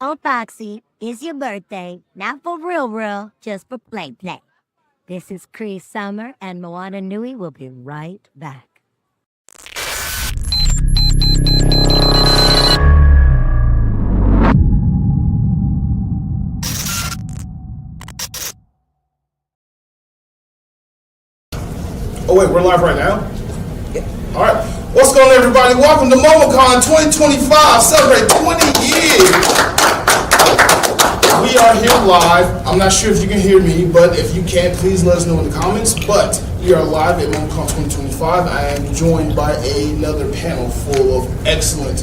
Oh, Foxy, it's your birthday. Not for real, just for play. This is Cree Summer, and Moana Nui will be right back. Oh wait, we're live right now? Yeah. All right. What's going on, everybody? Welcome to MomoCon 2025. Celebrate 20 years. We are here live. I'm not sure if you can hear me, but if you can, please let us know in the comments. But we are live at MomoCon 2025. I am joined by another panel full of excellent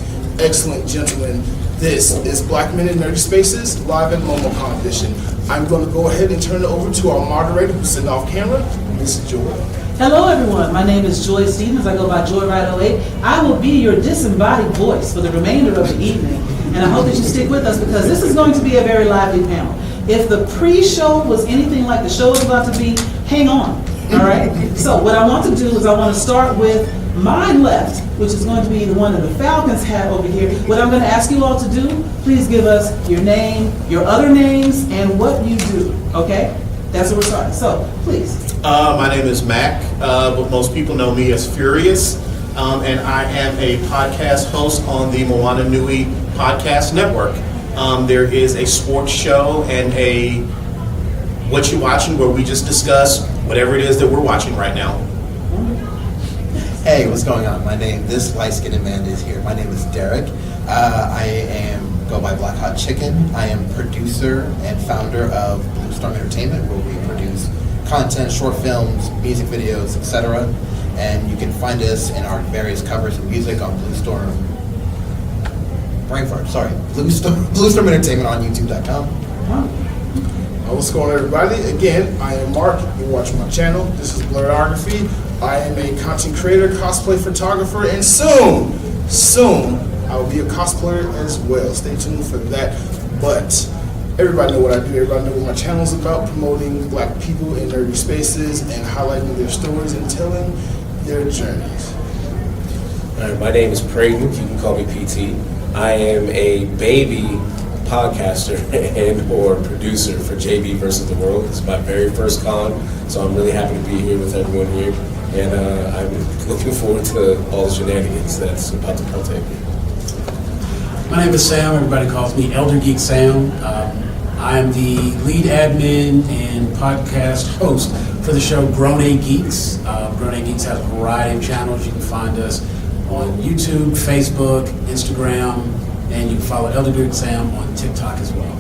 gentlemen. This is Black Men in Nerdy Spaces, live at MomoCon edition. I'm going to go ahead and turn it over to our moderator who's sitting off camera, Miss Joy. Hello everyone, my name is Joy Stevens. I go by Joyride08. I will be your disembodied voice for the remainder of the evening, and I hope that you stick with us because this is going to be a very lively panel. If the pre-show was anything like the show is about to be, hang on, all right? So what I want to do is I want to start with my left, which is going to be the one that the Falcons have over here. What I'm going to ask you all to do, please give us your name, your other names, and what you do, okay? That's what we're starting. So, please. My name is Mac, but most people know me as Furious, and I am a podcast host on the Moana Nui Podcast Network. There is a sports show and a What You Watching where we just discuss whatever it is that we're watching right now. Hey, what's going on? This light-skinned man is here. My name is Derek. Go by Black Hot Chicken. I am producer and founder of Blue Storm Entertainment, where we produce content, short films, music videos, etc. And you can find us in our various covers and music on Blue Storm Entertainment on YouTube.com. What's going on, everybody? Again, I am Mark. You're watching my channel. This is Blerdography. I am a content creator, cosplay photographer, and soon, I will be a cosplayer as well. Stay tuned for that. But everybody know what I do. Everybody know what my channel is about, promoting Black people in nerdy spaces and highlighting their stories and telling their journeys. All right, my name is Prayden. You can call me PT. I am a baby podcaster and or producer for JB versus the World. It's my very first con, so I'm really happy to be here with everyone here. And I'm looking forward to all the shenanigans that's about to partake. My name is Sam. Everybody calls me Elder Geek Sam. I am the lead admin and podcast host for the show Grown A Geeks. Grown A Geeks has a variety of channels. You can find us on YouTube, Facebook, Instagram, and you can follow Elder Geek Sam on TikTok as well.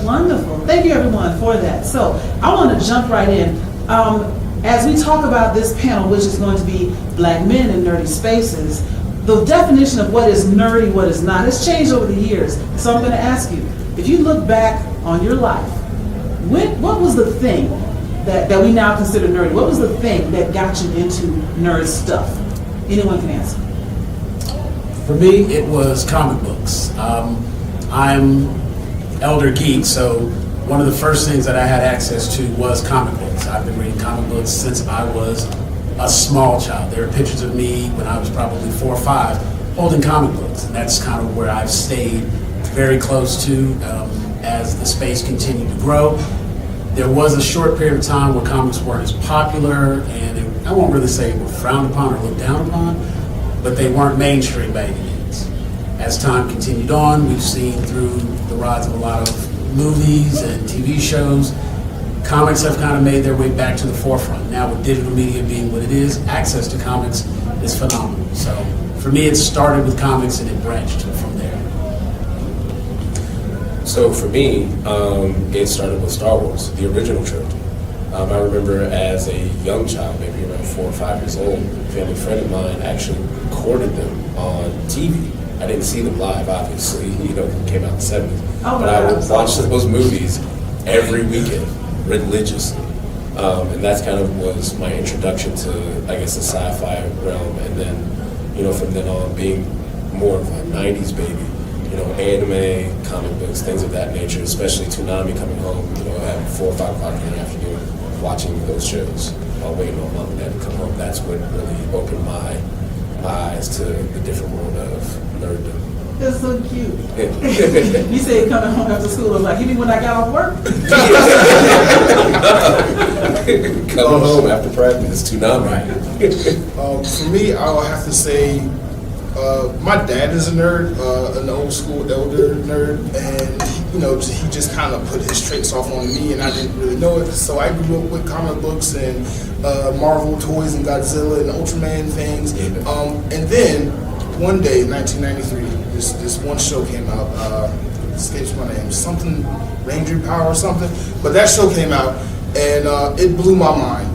Wonderful. Thank you everyone for that. So I want to jump right in. As we talk about this panel, which is going to be Black Men in Nerdy Spaces, the definition of what is nerdy, what is not, has changed over the years. So I'm going to ask you, if you look back on your life, what was the thing that we now consider nerdy? What was the thing that got you into nerd stuff? Anyone can answer. For me, it was comic books. I'm Elder Geek, so one of the first things that I had access to was comic books. I've been reading comic books since I was a small child. There are pictures of me when I was probably 4 or 5 holding comic books, and that's kind of where I've stayed very close to as the space continued to grow. There was a short period of time where comics weren't as popular, and I won't really say were frowned upon or looked down upon, but they weren't mainstream by any means. As time continued on, we've seen through the rise of a lot of movies and TV shows, comics have kind of made their way back to the forefront. Now with digital media being what it is, access to comics is phenomenal. So for me, it started with comics and it branched from there. So for me, it started with Star Wars, the original trilogy. I remember as a young child, maybe around 4 or 5 years old, a family friend of mine actually recorded them on TV. I didn't see them live, obviously, it came out in the 70s. But I would watch those movies every weekend, religiously. And that's kind of was my introduction to, I guess, the sci-fi realm. And then, from then on, being more of a 90s baby, anime, comic books, things of that nature, especially Toonami coming home, at 4 or 5 o'clock in the afternoon, watching those shows while waiting on mom and dad to come home. That's what really opened my eyes to the different world of nerddom. It's so cute. You said coming home after school was like, you mean when I got off work? Coming home after practice, tsunami. For me, I would have to say my dad is a nerd, an old school elder nerd, and he just kind of put his traits off on me, and I didn't really know it. So I grew up with comic books and Marvel toys and Godzilla and Ultraman things. And then one day in 1993, this one show came out. Escapes my name, something Ranger Power or something. But that show came out, and it blew my mind.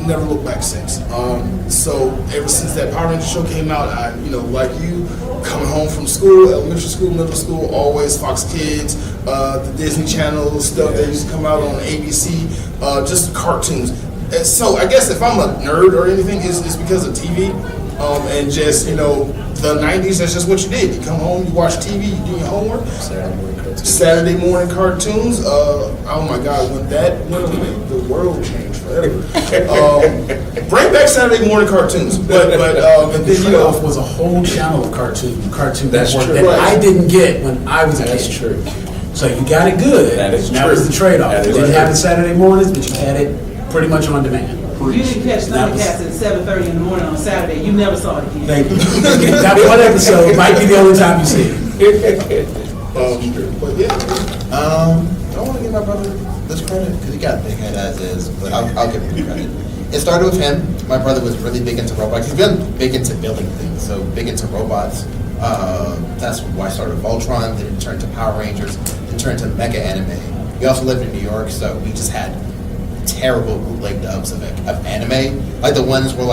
Never looked back since. So ever since that Power Ranger show came out, I, like you, coming home from school, elementary school, middle school, always Fox Kids, the Disney Channel stuff that used to come out on ABC, just cartoons. And so I guess if I'm a nerd or anything, it's because of TV, and just the 90s. That's just what you did. You come home, you watch TV, you do your homework. Saturday morning cartoons. Oh my God, when that went away, the world changed forever. Bring back Saturday morning cartoons, but then was a whole channel of cartoon That's network true. that Right. I didn't get when I was a kid. That's true. So you got it good. That is That true. was the trade-off. That You is didn't true. have it Saturday mornings, but you had it pretty much on demand. You didn't catch Thundercats at 7:30 in the morning on Saturday. You never saw it again. Thank you. That one episode might be the only time you see it. but yeah. I don't want to give my brother this credit because he got a big head as is, but I'll give him the credit. It started with him. My brother was really big into robots. He's been big into building things, so big into robots. That's why I started with Voltron, then it turned to Power Rangers, then turned to Mecha Anime. We also lived in New York, so we just had terrible bootleg dubs of anime. Like the ones where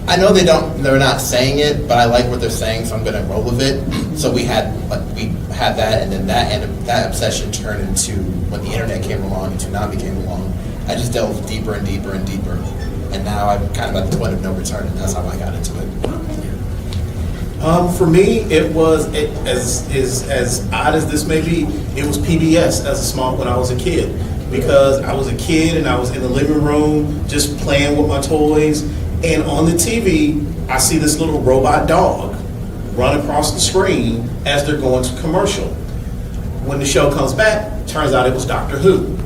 I know they're not saying it, but I like what they're saying, so I'm gonna roll with it. So we had that, and then that obsession turned into when the internet came along and Toonami came along. I just delved deeper and deeper and deeper, and now I'm kind of at the point of no return, and that's how I got into it. For me, it was as odd as this may be. It was PBS when I was a kid, because I was a kid and I was in the living room just playing with my toys, and on the TV I see this little robot dog run across the screen as they're going to commercial. When the show comes back, turns out it was Doctor Who.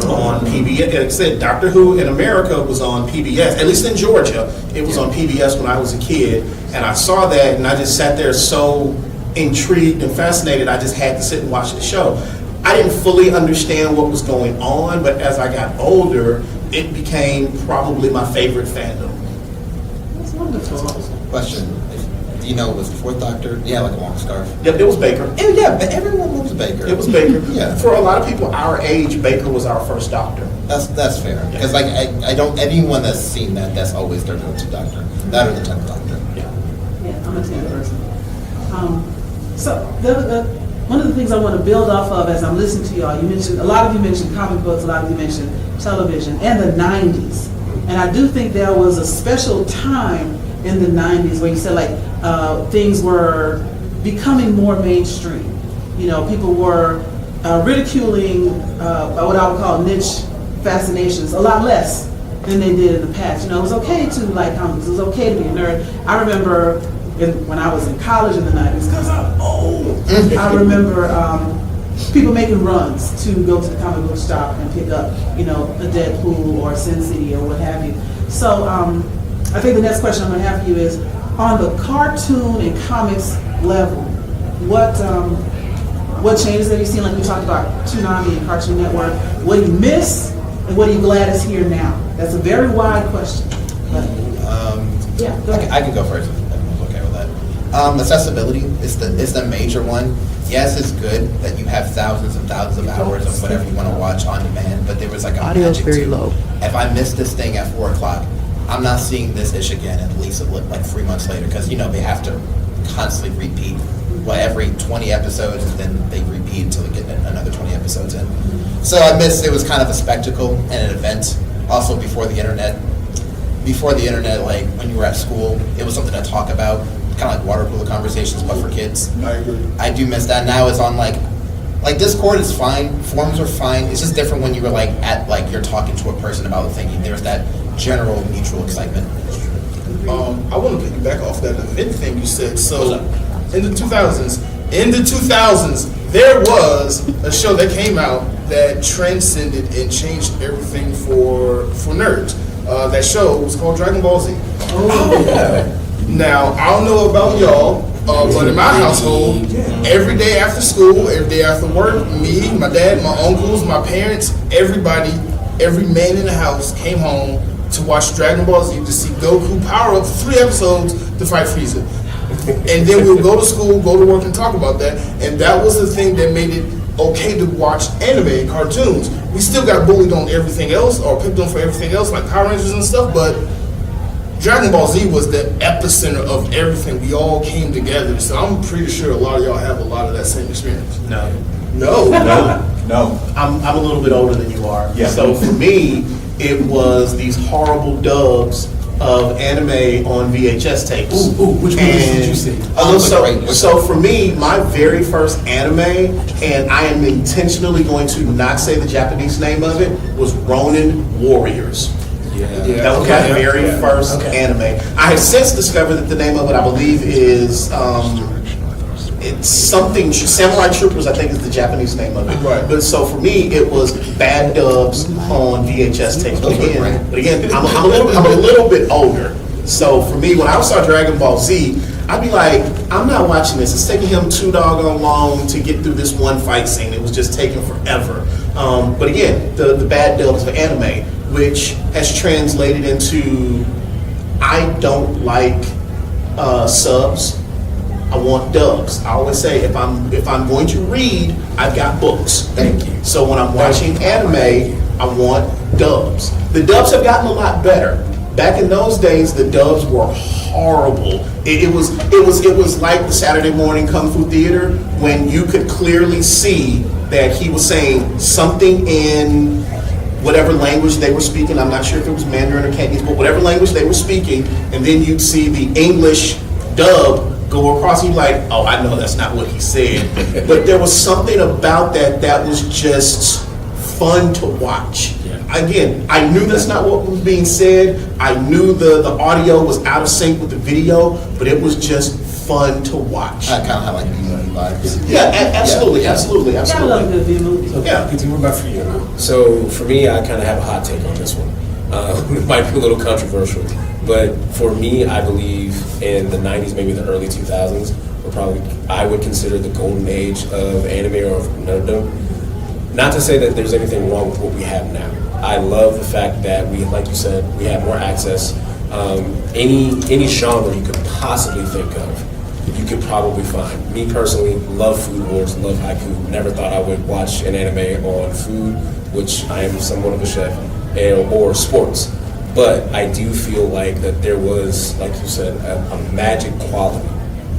On PBS. It said Doctor Who in America was on PBS, at least in Georgia. It was on PBS when I was a kid, and I saw that, and I just sat there so intrigued and fascinated, I just had to sit and watch the show. I didn't fully understand what was going on, but as I got older, it became probably my favorite fandom. That's wonderful. Question: do you know it was the fourth Doctor? Yeah, like a long scarf. Yep, it was Baker. Yeah, but everyone loves Baker. It was Baker. Yeah. For a lot of people our age, Baker was our first Doctor. That's fair. Because I don't, anyone that's seen that's always their go-to Doctor. That or the 10th Doctor. Yeah, I'm a 10 person. So one of the things I want to build off of as I'm listening to y'all, a lot of you mentioned comic books, a lot of you mentioned television, and the 90s. And I do think there was a special time in the 90s where you said things were becoming more mainstream. People were ridiculing what I would call niche fascinations a lot less than they did in the past. It was okay to like comics. It was okay to be a nerd. I remember when I was in college in the 90s, because I'm old, I remember people making runs to go to the comic book shop and pick up, a Deadpool or Sin City or what have you. So I think the next question I'm going to have for you is, on the cartoon and comics level, what changes have you seen? Like we talked about Toonami and Cartoon Network. What do you miss, and what are you glad is here now? That's a very wide question. But, yeah, go ahead. I can go first if everyone's okay with that. Accessibility is the major one. Yes, it's good that you have thousands and thousands of hours of whatever you want to watch on demand, but there was like a Audio's magic very to, low. if I miss this thing at 4 o'clock, I'm not seeing this ish again at least like 3 months later, because they have to constantly repeat every 20 episodes, and then they repeat until they get another 20 episodes in. So I missed, it was kind of a spectacle and an event. Also before the internet, like when you were at school, it was something to talk about, kind of like water cooler conversations, but for kids. I agree. I do miss that. Now it's on like Discord is fine, forums are fine. It's just different when you were you're talking to a person about the thing. There's that general mutual excitement. I want to piggyback off that event thing you said. So, in the 2000s, there was a show that came out that transcended and changed everything for nerds. That show was called Dragon Ball Z. Now, I don't know about y'all, but in my household, every day after school, every day after work, me, my dad, my uncles, my parents, everybody, every man in the house came home to watch Dragon Ball Z to see Goku power up 3 episodes to fight Frieza. And then we would go to school, go to work, and talk about that. And that was the thing that made it okay to watch anime and cartoons. We still got bullied on everything else, or picked on for everything else, like Power Rangers and stuff, but Dragon Ball Z was the epicenter of everything. We all came together. So I'm pretty sure a lot of y'all have a lot of that same experience. No. No. I'm a little bit older than you are. Yeah. So for me, it was these horrible dubs of anime on VHS tapes. Which ones did you see? So for me, my very first anime, and I am intentionally going to not say the Japanese name of it, was Ronin Warriors. That was my very first anime. I have since discovered that the name of it, I believe, is it's something Samurai Troopers. I think is the Japanese name of it. Right. But so for me, it was bad dubs on VHS tapes. But again, I'm a little bit older. So for me, when I saw Dragon Ball Z, I'd be like, I'm not watching this. It's taking him too doggone long to get through this one fight scene. It was just taking forever. But again, the bad dubs of anime, which has translated into I don't like subs. I want dubs. I always say if I'm going to read, I've got books. Thank you. So when I'm watching anime, I want dubs. The dubs have gotten a lot better. Back in those days, the dubs were horrible. It was like the Saturday morning Kung Fu Theater when you could clearly see that he was saying something in whatever language they were speaking. I'm not sure if it was Mandarin or Cantonese, but whatever language they were speaking, and then you'd see the English dub go across. You'd like, oh, I know that's not what he said. But there was something about that was just fun to watch. Again, I knew that's not what was being said. I knew the audio was out of sync with the video, but it was just fun to watch. I kind of had like B-movie vibes. Yeah, absolutely. I love good B-movies. Yeah. PT, what about for you? So for me, I kind of have a hot take on this one. It might be a little controversial, but for me, I believe in the 90s, maybe the early 2000s, I would consider the golden age of anime or of nerddom. Not to say that there's anything wrong with what we have now. I love the fact that we, like you said, we have more access. Any genre you could possibly think of, you could probably find. Me personally, love Food Wars, love haiku. Never thought I would watch an anime on food, which I am somewhat of a chef, or sports. But I do feel like that there was, like you said, a magic quality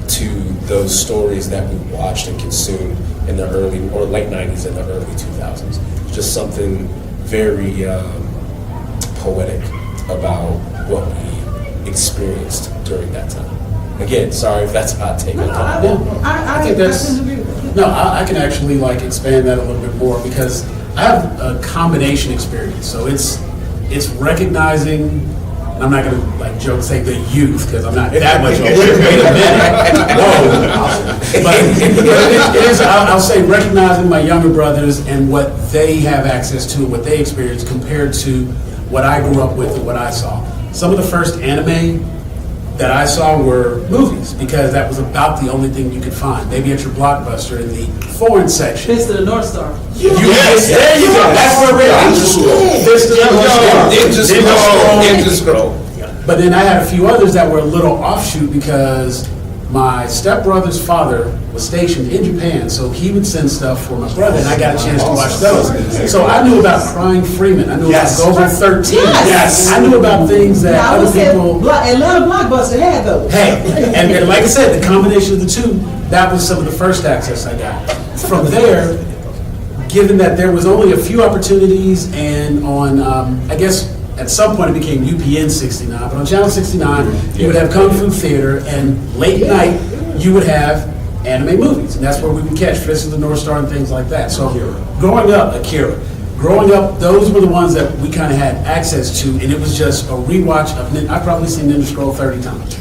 to those stories that we watched and consumed in the early or late 90s and the early 2000s. Just something very poetic about what we experienced during that time. Again, sorry if that's a hot take. I think that's couldn't agree with that. no. I can actually like expand that a little bit more because I have a combination experience. So it's recognizing. And I'm not gonna like joke say the youth because I'm not that much older. Wait a minute. Whoa. But it is. I'll say recognizing my younger brothers and what they have access to, what they experience compared to what I grew up with and what I saw. Some of the first anime that I saw were movies because that was about the only thing you could find. Maybe at your Blockbuster in the foreign section. Fist of the North Star. Yes, there you go. That's where we are. Fist of the Ninja Scroll. But then I had a few others that were a little offshoot because my stepbrother's father was stationed in Japan, so he would send stuff for my brother, and I got a chance to watch those. So I knew about Crying Freeman. I knew about Gogo 13. Yes. I knew about things that other people. Atlanta Blockbuster had those. Hey, and like I said, the combination of the two, that was some of the first access I got. From there, given that there was only a few opportunities, and on, I guess, at some point it became UPN 69, but on Channel 69, you would have Kung Fu Theater, and late night, you would have anime movies, and that's where we would catch Fist of the North Star and things like that. So growing up, Akira, growing up, those were the ones that we kind of had access to, and it was just a rewatch of, I've probably seen Ninja Scroll 30 times.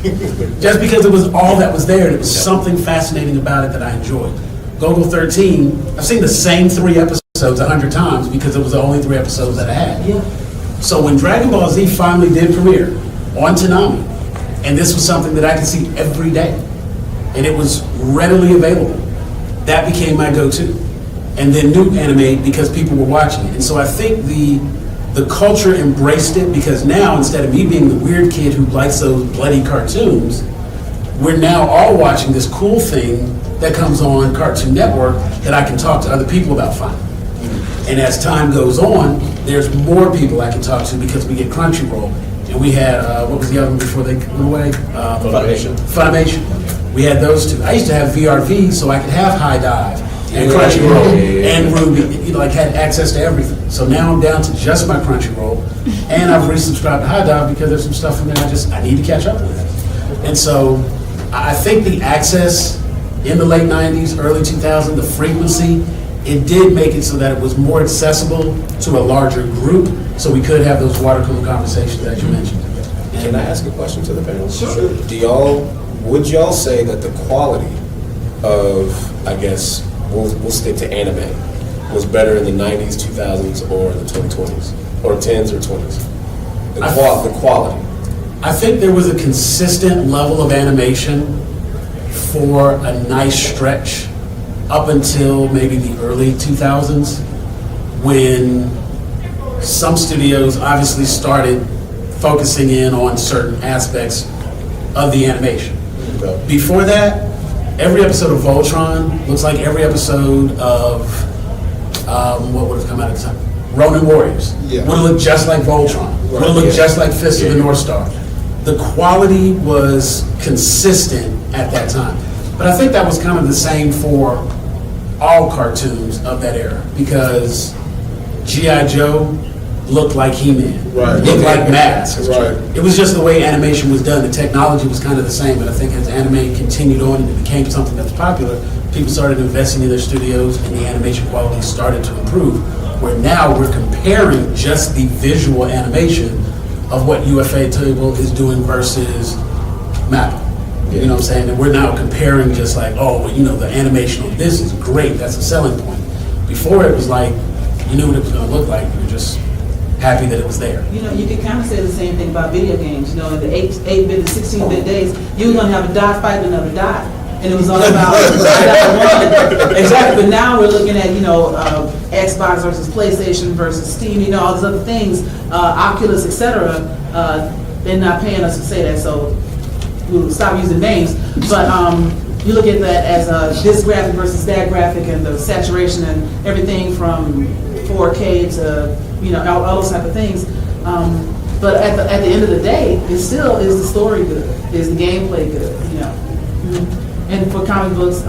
Just because it was all that was there, and it was something fascinating about it that I enjoyed. Go-Go 13, I've seen the same 3 episodes 100 times because it was the only 3 episodes that I had. Yeah. So when Dragon Ball Z finally did premiere on Toonami, and this was something that I could see every day, and it was readily available, that became my go-to. And then new anime because people were watching it. And so I think the culture embraced it because now, instead of me being the weird kid who likes those bloody cartoons, we're now all watching this cool thing that comes on Cartoon Network that I can talk to other people about finally. And as time goes on, there's more people I can talk to because we get Crunchyroll. And we had, what was the other one before they went away? Funimation. We had those two. I used to have VRV so I could have High Dive and Crunchyroll and Ruby, like had access to everything. So now I'm down to just my Crunchyroll, and I've resubscribed to High Dive because there's some stuff in there I need to catch up with. And so I think the access in the late 90s, early 2000s, the frequency, it did make it so that it was more accessible to a larger group, so we could have those water cooler conversations that you mentioned. Can I ask a question to the panel? Sure. Would y'all say that the quality of, I guess, we'll stick to anime, was better in the 90s, 2000s, or the 2020s, or 10s or 20s? The quality. I think there was a consistent level of animation for a nice stretch up until maybe the early 2000s, when some studios obviously started focusing in on certain aspects of the animation. Okay. Before that, every episode of Voltron looks like every episode of, what would have come out at the time? Ronin Warriors. Yeah. Would have looked just like Voltron. Would have looked just like Fist of the North Star. The quality was consistent at that time. But I think that was kind of the same for all cartoons of that era, because G.I. Joe looked like He-Man, looked like Mask. It was just the way animation was done. The technology was kind of the same, but I think as anime continued on and it became something that was popular, people started investing in their studios and the animation quality started to improve, where now we're comparing just the visual animation of what UFA Table is doing versus Mappa. You know what I'm saying? And we're now comparing just like, oh, well, the animation on this is great. That's a selling point. Before it was like, you knew what it was going to look like. You were just happy that it was there. You could kind of say the same thing about video games. In the 8-bit and 16-bit days, you were going to have a die fight another die. And it was all about one. Exactly. But now we're looking at, Xbox versus PlayStation versus Steam, all these other things, Oculus, etc. They're not paying us to say that, so we'll stop using names. But you look at that as this graphic versus that graphic, and the saturation and everything from 4K to all those type of things. But at the end of the day, it still is the story good, is the gameplay good, And for comic books,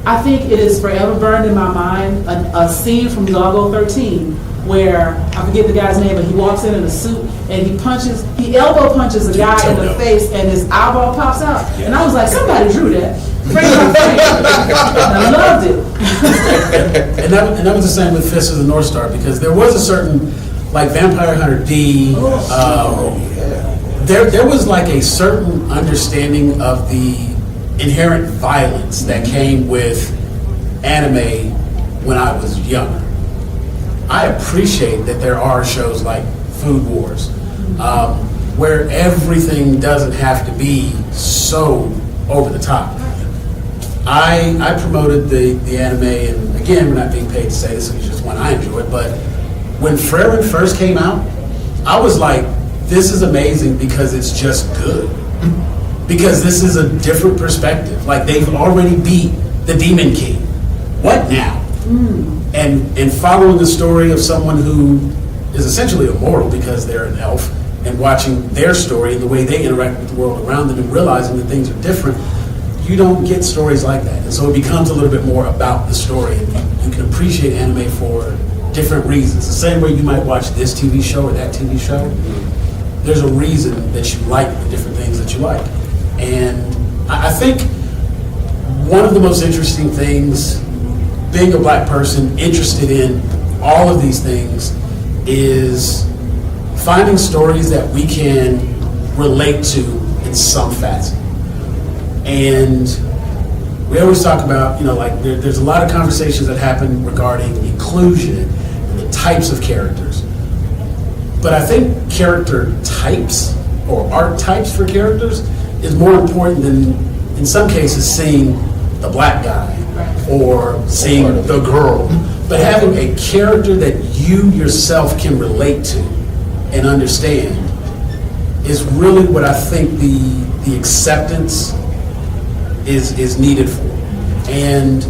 I think it is forever burned in my mind a scene from Doggo 13 where, I forget the guy's name, but he walks in a suit and he elbow punches a guy in the face and his eyeball pops out. Yeah. And I was like, somebody drew that. I loved it. and that was the same with Fist of the North Star, because there was a certain, like Vampire Hunter D, there was like a certain understanding of the inherent violence that came with anime when I was younger. I appreciate that there are shows like Food Wars, where everything doesn't have to be so over the top. I promoted the anime, and again, we're not being paid to say this, it's just one I enjoyed, but when Fremen first came out, I was like, this is amazing because it's just good. Because this is a different perspective. Like, they've already beat the Demon King. What now? And following the story of someone who is essentially immortal because they're an elf, and watching their story and the way they interact with the world around them and realizing that things are different, you don't get stories like that. And so it becomes a little bit more about the story, and you can appreciate anime for different reasons. The same way you might watch this TV show or that TV show, there's a reason that you like the different things that you like. And I think one of the most interesting things, being a black person interested in all of these things is finding stories that we can relate to in some facet. And we always talk about, like there's a lot of conversations that happen regarding inclusion and the types of characters. But I think character types or archetypes for characters is more important than, in some cases, seeing the black guy or seeing the girl. But having a character that you yourself can relate to and understand is really what I think the acceptance is needed for. And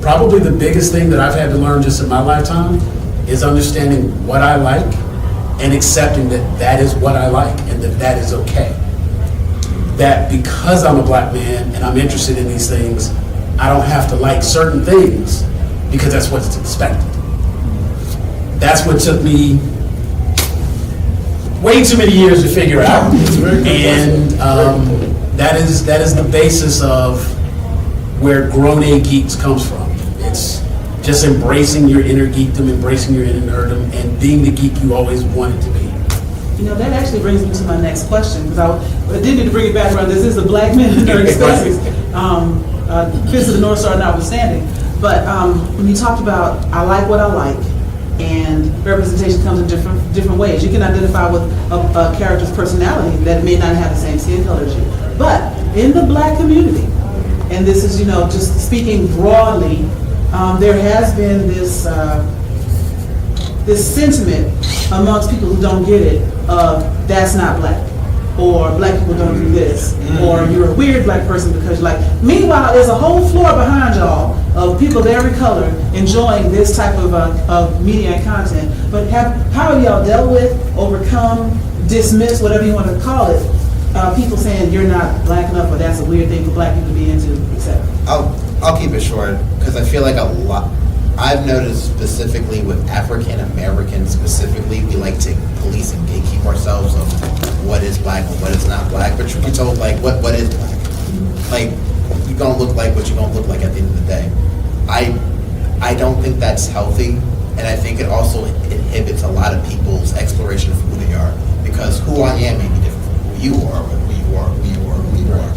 probably the biggest thing that I've had to learn just in my lifetime is understanding what I like and accepting that that is what I like and that that is okay. That because I'm a black man and I'm interested in these things, I don't have to like certain things because that's what's expected. That's what took me way too many years to figure out. And that is the basis of where grown-A geeks comes from. It's just embracing your inner geekdom, embracing your inner nerddom, and being the geek you always wanted to be. That actually brings me to my next question, because I did need to bring it back around. This is a black man in nerd spaces. Fist of the North Star notwithstanding. But when you talked about I like what I like, and representation comes in different ways. You can identify with a character's personality that may not have the same skin color as you. But in the black community, and this is, just speaking broadly, there has been this sentiment amongst people who don't get it of that's not black, or black people don't do this, or you're a weird black person because you're like. Meanwhile, there's a whole floor behind y'all of people of every color enjoying this type of media and content. But how have y'all dealt with, overcome, dismiss, whatever you want to call it, people saying you're not black enough, or that's a weird thing for black people to be into, etc. I'll keep it short because I feel like a lot. I've noticed specifically with African Americans specifically, we like to police and gatekeep ourselves of what is black and what is not black. But truth be told, like what is black? Like you're gonna look like what you're gonna look like at the end of the day. I don't think that's healthy, and I think it also inhibits a lot of people's exploration of who they are, because who I am may be different from who you are, or who you are, who you are, who you are.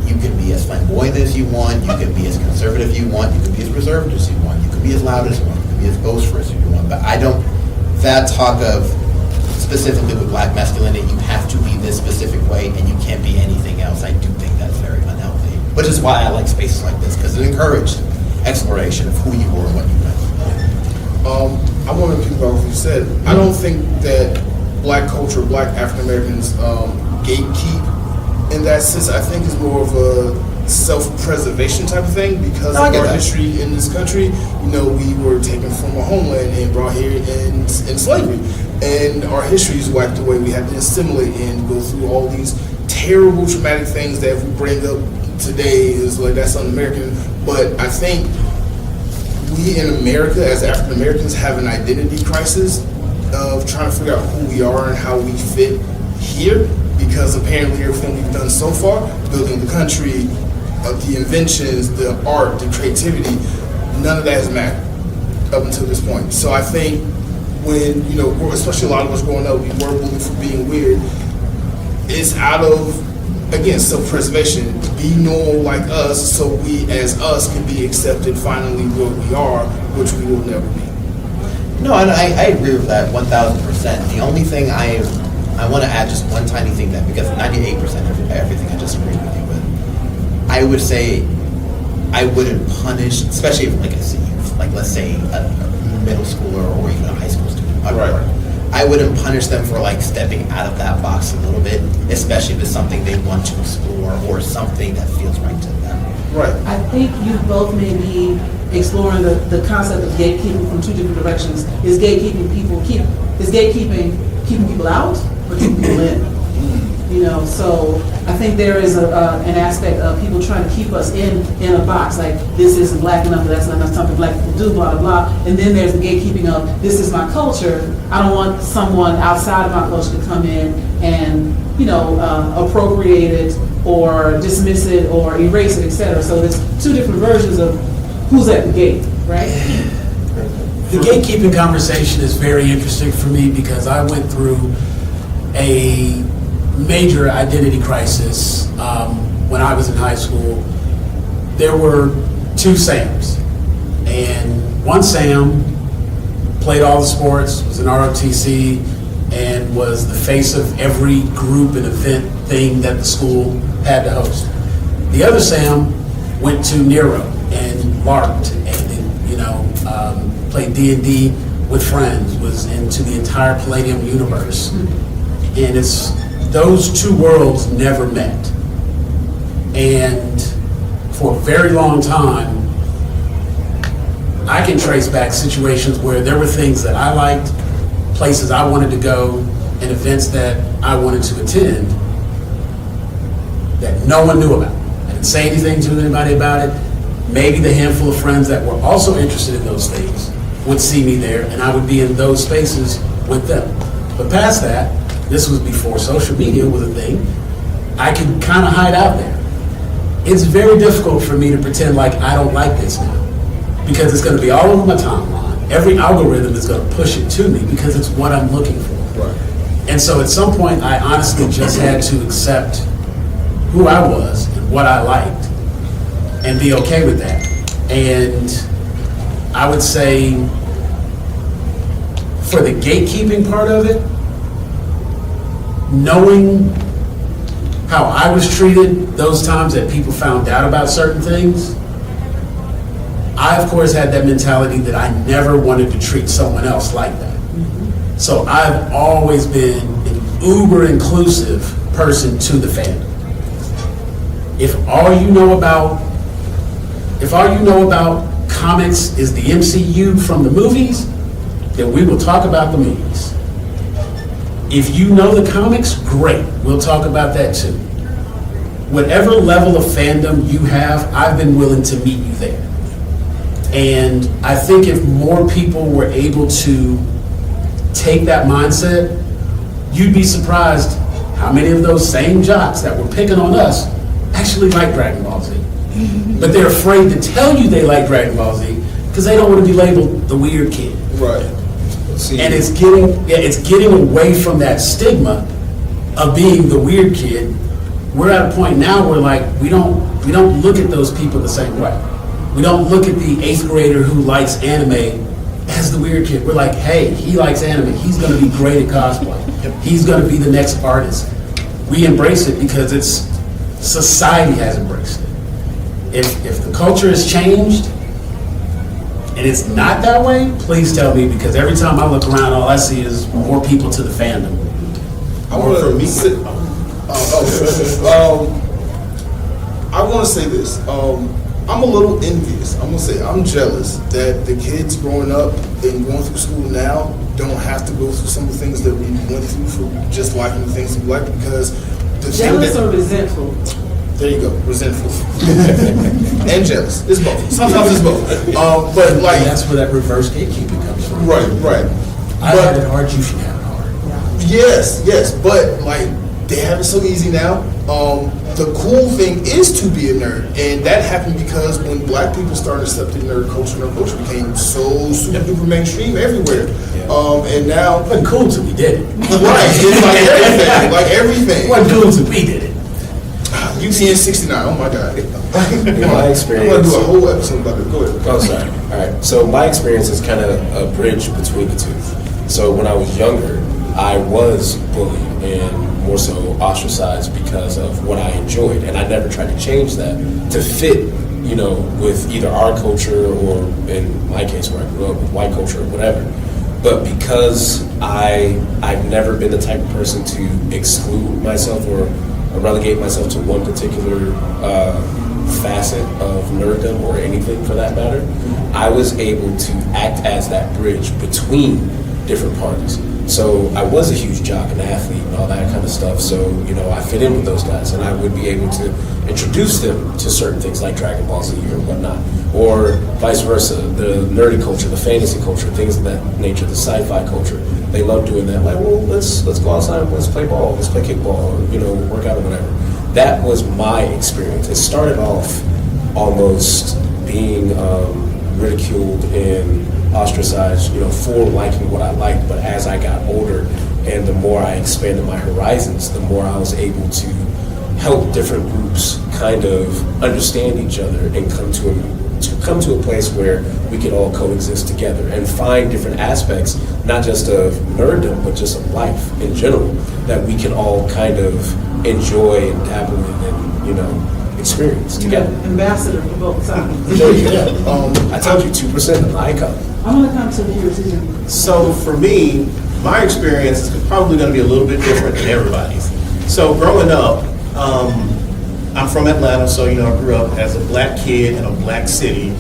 You can be as flamboyant as you want, you can be as conservative as you want, you can be as reserved as you want, you can be as loud as you want, you can be as boisterous as you want, but that talk of, specifically with black masculinity, you have to be this specific way and you can't be anything else, I do think that's very unhealthy. Which is why I like spaces like this, because it encouraged exploration of who you were and what you meant. I want to piggyback what you said. I don't think that black culture, black African Americans gatekeep in that sense. I think it's more of a self-preservation type of thing because of our history in this country. We were taken from our homeland and brought here in slavery, and our history is wiped away. We had to assimilate and go through all these terrible, traumatic things that if we bring up today is like that's un-American. But I think we in America, as African Americans, have an identity crisis of trying to figure out who we are and how we fit here. Because apparently everything we've done so far, building the country, the inventions, the art, the creativity, none of that has mattered up until this point. So I think when, especially a lot of us growing up, we were bullied for being weird, it's out of, again, self-preservation. Be normal like us so we as us can be accepted finally what we are, which we will never be. No, and I agree with that 1,000%. The only thing I want to add just one tiny thing that, because 98% of everything I just agree with you with, I would say I wouldn't punish, especially if, like I say, like let's say a middle schooler or even a high school student. I wouldn't punish them for like stepping out of that box a little bit, especially if it's something they want to explore or something that feels right to them. Right. I think you both may be exploring the concept of gatekeeping from two different directions. Is gatekeeping keeping people out or keeping people in? So I think there is an aspect of people trying to keep us in a box, like this isn't black enough, that's not enough something black people do, blah, blah, blah. And then there's the gatekeeping of this is my culture. I don't want someone outside of my culture to come in and, appropriate it or dismiss it or erase it, etc. So there's two different versions of who's at the gate. right? The gatekeeping conversation is very interesting for me because I went through a major identity crisis when I was in high school. There were two Sams, and one Sam played all the sports, was in ROTC, and was the face of every group and event thing that the school had to host. The other Sam went to Nero and LARPed and, you know, played D&D with friends, was into the entire Palladium universe. And it's, those two worlds never met. And for a very long time, I can trace back situations where there were things that I liked, places I wanted to go, and events that I wanted to attend that no one knew about. I didn't say anything to anybody about it. Maybe the handful of friends that were also interested in those things would see me there, and I would be in those spaces with them. But past that, this was before social media was a thing, I could kind of hide out there. It's very difficult for me to pretend like I don't like this now, because it's going to be all over my timeline. Every algorithm is going to push it to me because it's what I'm looking for. Right. And so at some point, I honestly just had to accept who I was and what I liked and be okay with that. And I would say for the gatekeeping part of it, knowing how I was treated those times that people found out about certain things, I, of course, had that mentality that I never wanted to treat someone else like that. So I've always been an uber inclusive person to the fandom. If all you know about comics is the MCU from the movies, then we will talk about the movies. If you know the comics, great, we'll talk about that too. Whatever level of fandom you have, I've been willing to meet you there. And I think if more people were able to take that mindset, you'd be surprised how many of those same jocks that were picking on us actually like Dragon Ball Z. But they're afraid to tell you they like Dragon Ball Z because they don't want to be labeled the weird kid. Right. And it's getting away from that stigma of being the weird kid. We're at a point now where like we don't look at those people the same way. We don't look at the 8th grader who likes anime as the weird kid. We're like, hey, he likes anime. He's going to be great at cosplay. He's going to be the next artist. We embrace it because society has embraced it. If the culture has changed and it's not that way, please tell me, because every time I look around, all I see is more people to the fandom. I want to say this. I'm a little envious. I'm gonna say I'm jealous that the kids growing up and going through school now don't have to go through some of the things that we went through for just liking the things we like, because the Jealous or resentful? There you go, resentful and jealous. It's both. Sometimes it's both. But like that's where that reverse gatekeeping comes from. Right. I had it hard. You should have it hard. Yes, but like they have it so easy now. The cool thing is to be a nerd, and that happened because when black people started accepting nerd culture became so super duper mainstream everywhere. Yeah. And now, it wasn't cool till we did it. Right, it's like everything. It wasn't cool till we did it. UTN 69. Oh my god. My experience. I'm gonna do a whole episode about it. Go ahead. Oh, sorry. All right. So my experience is kind of a bridge between the two. So when I was younger, I was bullied and more so ostracized because of what I enjoyed, and I never tried to change that to fit, you know, with either our culture or, in my case, where I grew up, with white culture or whatever. But because I've never been the type of person to exclude myself or relegate myself to one particular facet of nerddom or anything for that matter, I was able to act as that bridge between different parties. So I was a huge jock and athlete and all that kind of stuff. So, you know, I fit in with those guys, and I would be able to introduce them to certain things like Dragon Ball Z or whatnot, or vice versa, the nerdy culture, the fantasy culture, things of that nature, the sci-fi culture. They love doing that. Like, well, let's go outside, let's play ball, let's play kickball, or, you know, work out or whatever. That was my experience. It started off almost being ridiculed and ostracized, for liking what I liked. But as I got older and the more I expanded my horizons, the more I was able to help different groups kind of understand each other and come to a place where we can all coexist together and find different aspects, not just of nerddom, but just of life in general, that we can all kind of enjoy and dabble in and, experience together. Ambassador for both sides. I told you 2% of the icon. I'm going to come to here too. So for me, my experience is probably going to be a little bit different than everybody's. So growing up, I'm from Atlanta, so I grew up as a black kid in a black city.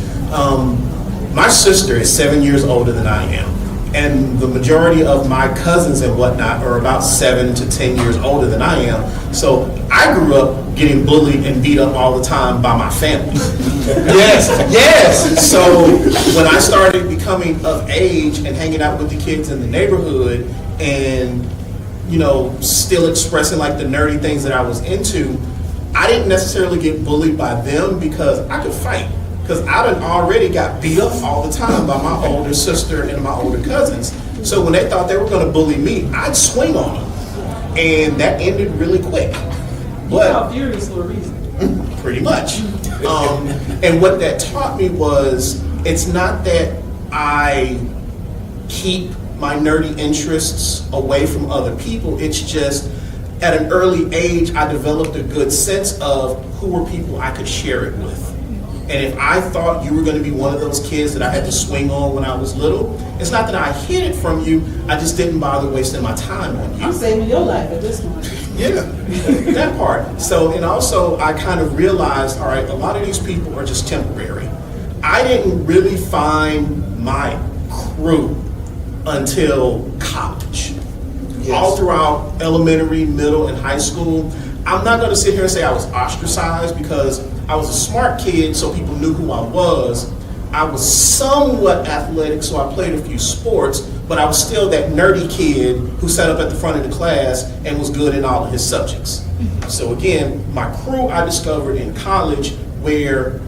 My sister is 7 years older than I am, and the majority of my cousins and whatnot are about 7 to 10 years older than I am. So I grew up getting bullied and beat up all the time by my family. Yes. So when I started becoming of age and hanging out with the kids in the neighborhood and still expressing like the nerdy things that I was into, I didn't necessarily get bullied by them because I could fight. Because I done already got beat up all the time by my older sister and my older cousins. So when they thought they were going to bully me, I'd swing on them. And that ended really quick. But furious for a reason. Pretty much. And what that taught me was, it's not that I keep my nerdy interests away from other people. It's just at an early age, I developed a good sense of who were people I could share it with. And if I thought you were going to be one of those kids that I had to swing on when I was little, it's not that I hid it from you, I just didn't bother wasting my time on you. I'm saving your life at this point. Yeah, that part. So, and also I kind of realized, all right, a lot of these people are just temporary. I didn't really find my crew until college. Yes. All throughout elementary, middle, and high school, I'm not going to sit here and say I was ostracized because I was a smart kid, so people knew who I was. I was somewhat athletic, so I played a few sports, but I was still that nerdy kid who sat up at the front of the class and was good in all of his subjects. So again, my crew I discovered in college, where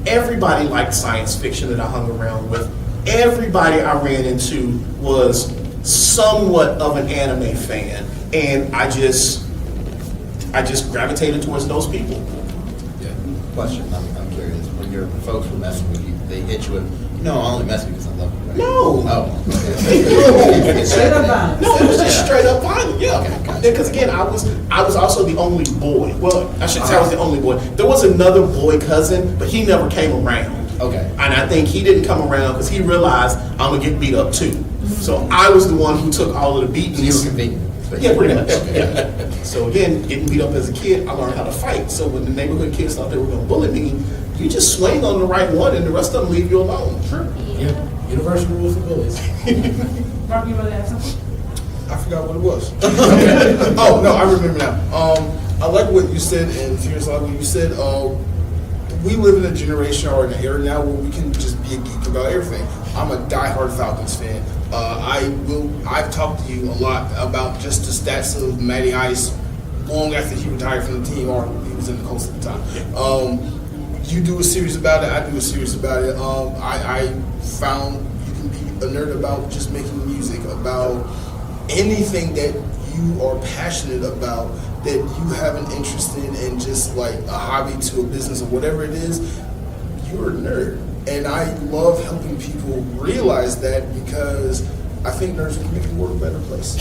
everybody liked science fiction that I hung around with. Everybody I ran into was somewhat of an anime fan, and I just gravitated towards those people. Question, I'm curious. When your folks were messing with you, they hit you with, I only mess with you because I love you, right? No. Oh, okay. Straight up violence. No, it was just straight up violence. Yeah. Okay, gotcha. Because again, I was also the only boy. Well, I shouldn't say I was the only boy. There was another boy cousin, but he never came around. Okay. And I think he didn't come around because he realized I'm gonna get beat up too. So I was the one who took all of the beatings. You were convenient. Yeah, pretty much. Yeah. So again, getting beat up as a kid, I learned how to fight. So when the neighborhood kids thought they were going to bully me, you just swing on the right one, and the rest of them leave you alone. Sure. Yeah. Universal rule for bullies. Mark, you want to add something? I forgot what it was. Oh no, I remember now. I like what you said, and Fierce, like what you said. We live in a generation or in an era now where we can just be a geek about everything. I'm a diehard Falcons fan. I've talked to you a lot about just the stats of Matty Ice long after he retired from the team, or he was in the Colts at the time. You do a series about it, I do a series about it. I found you can be a nerd about just making music, about anything that you are passionate about, that you have an interest in, and just like a hobby to a business or whatever it is, you're a nerd. And I love helping people realize that, because I think nerds can make the world a better place.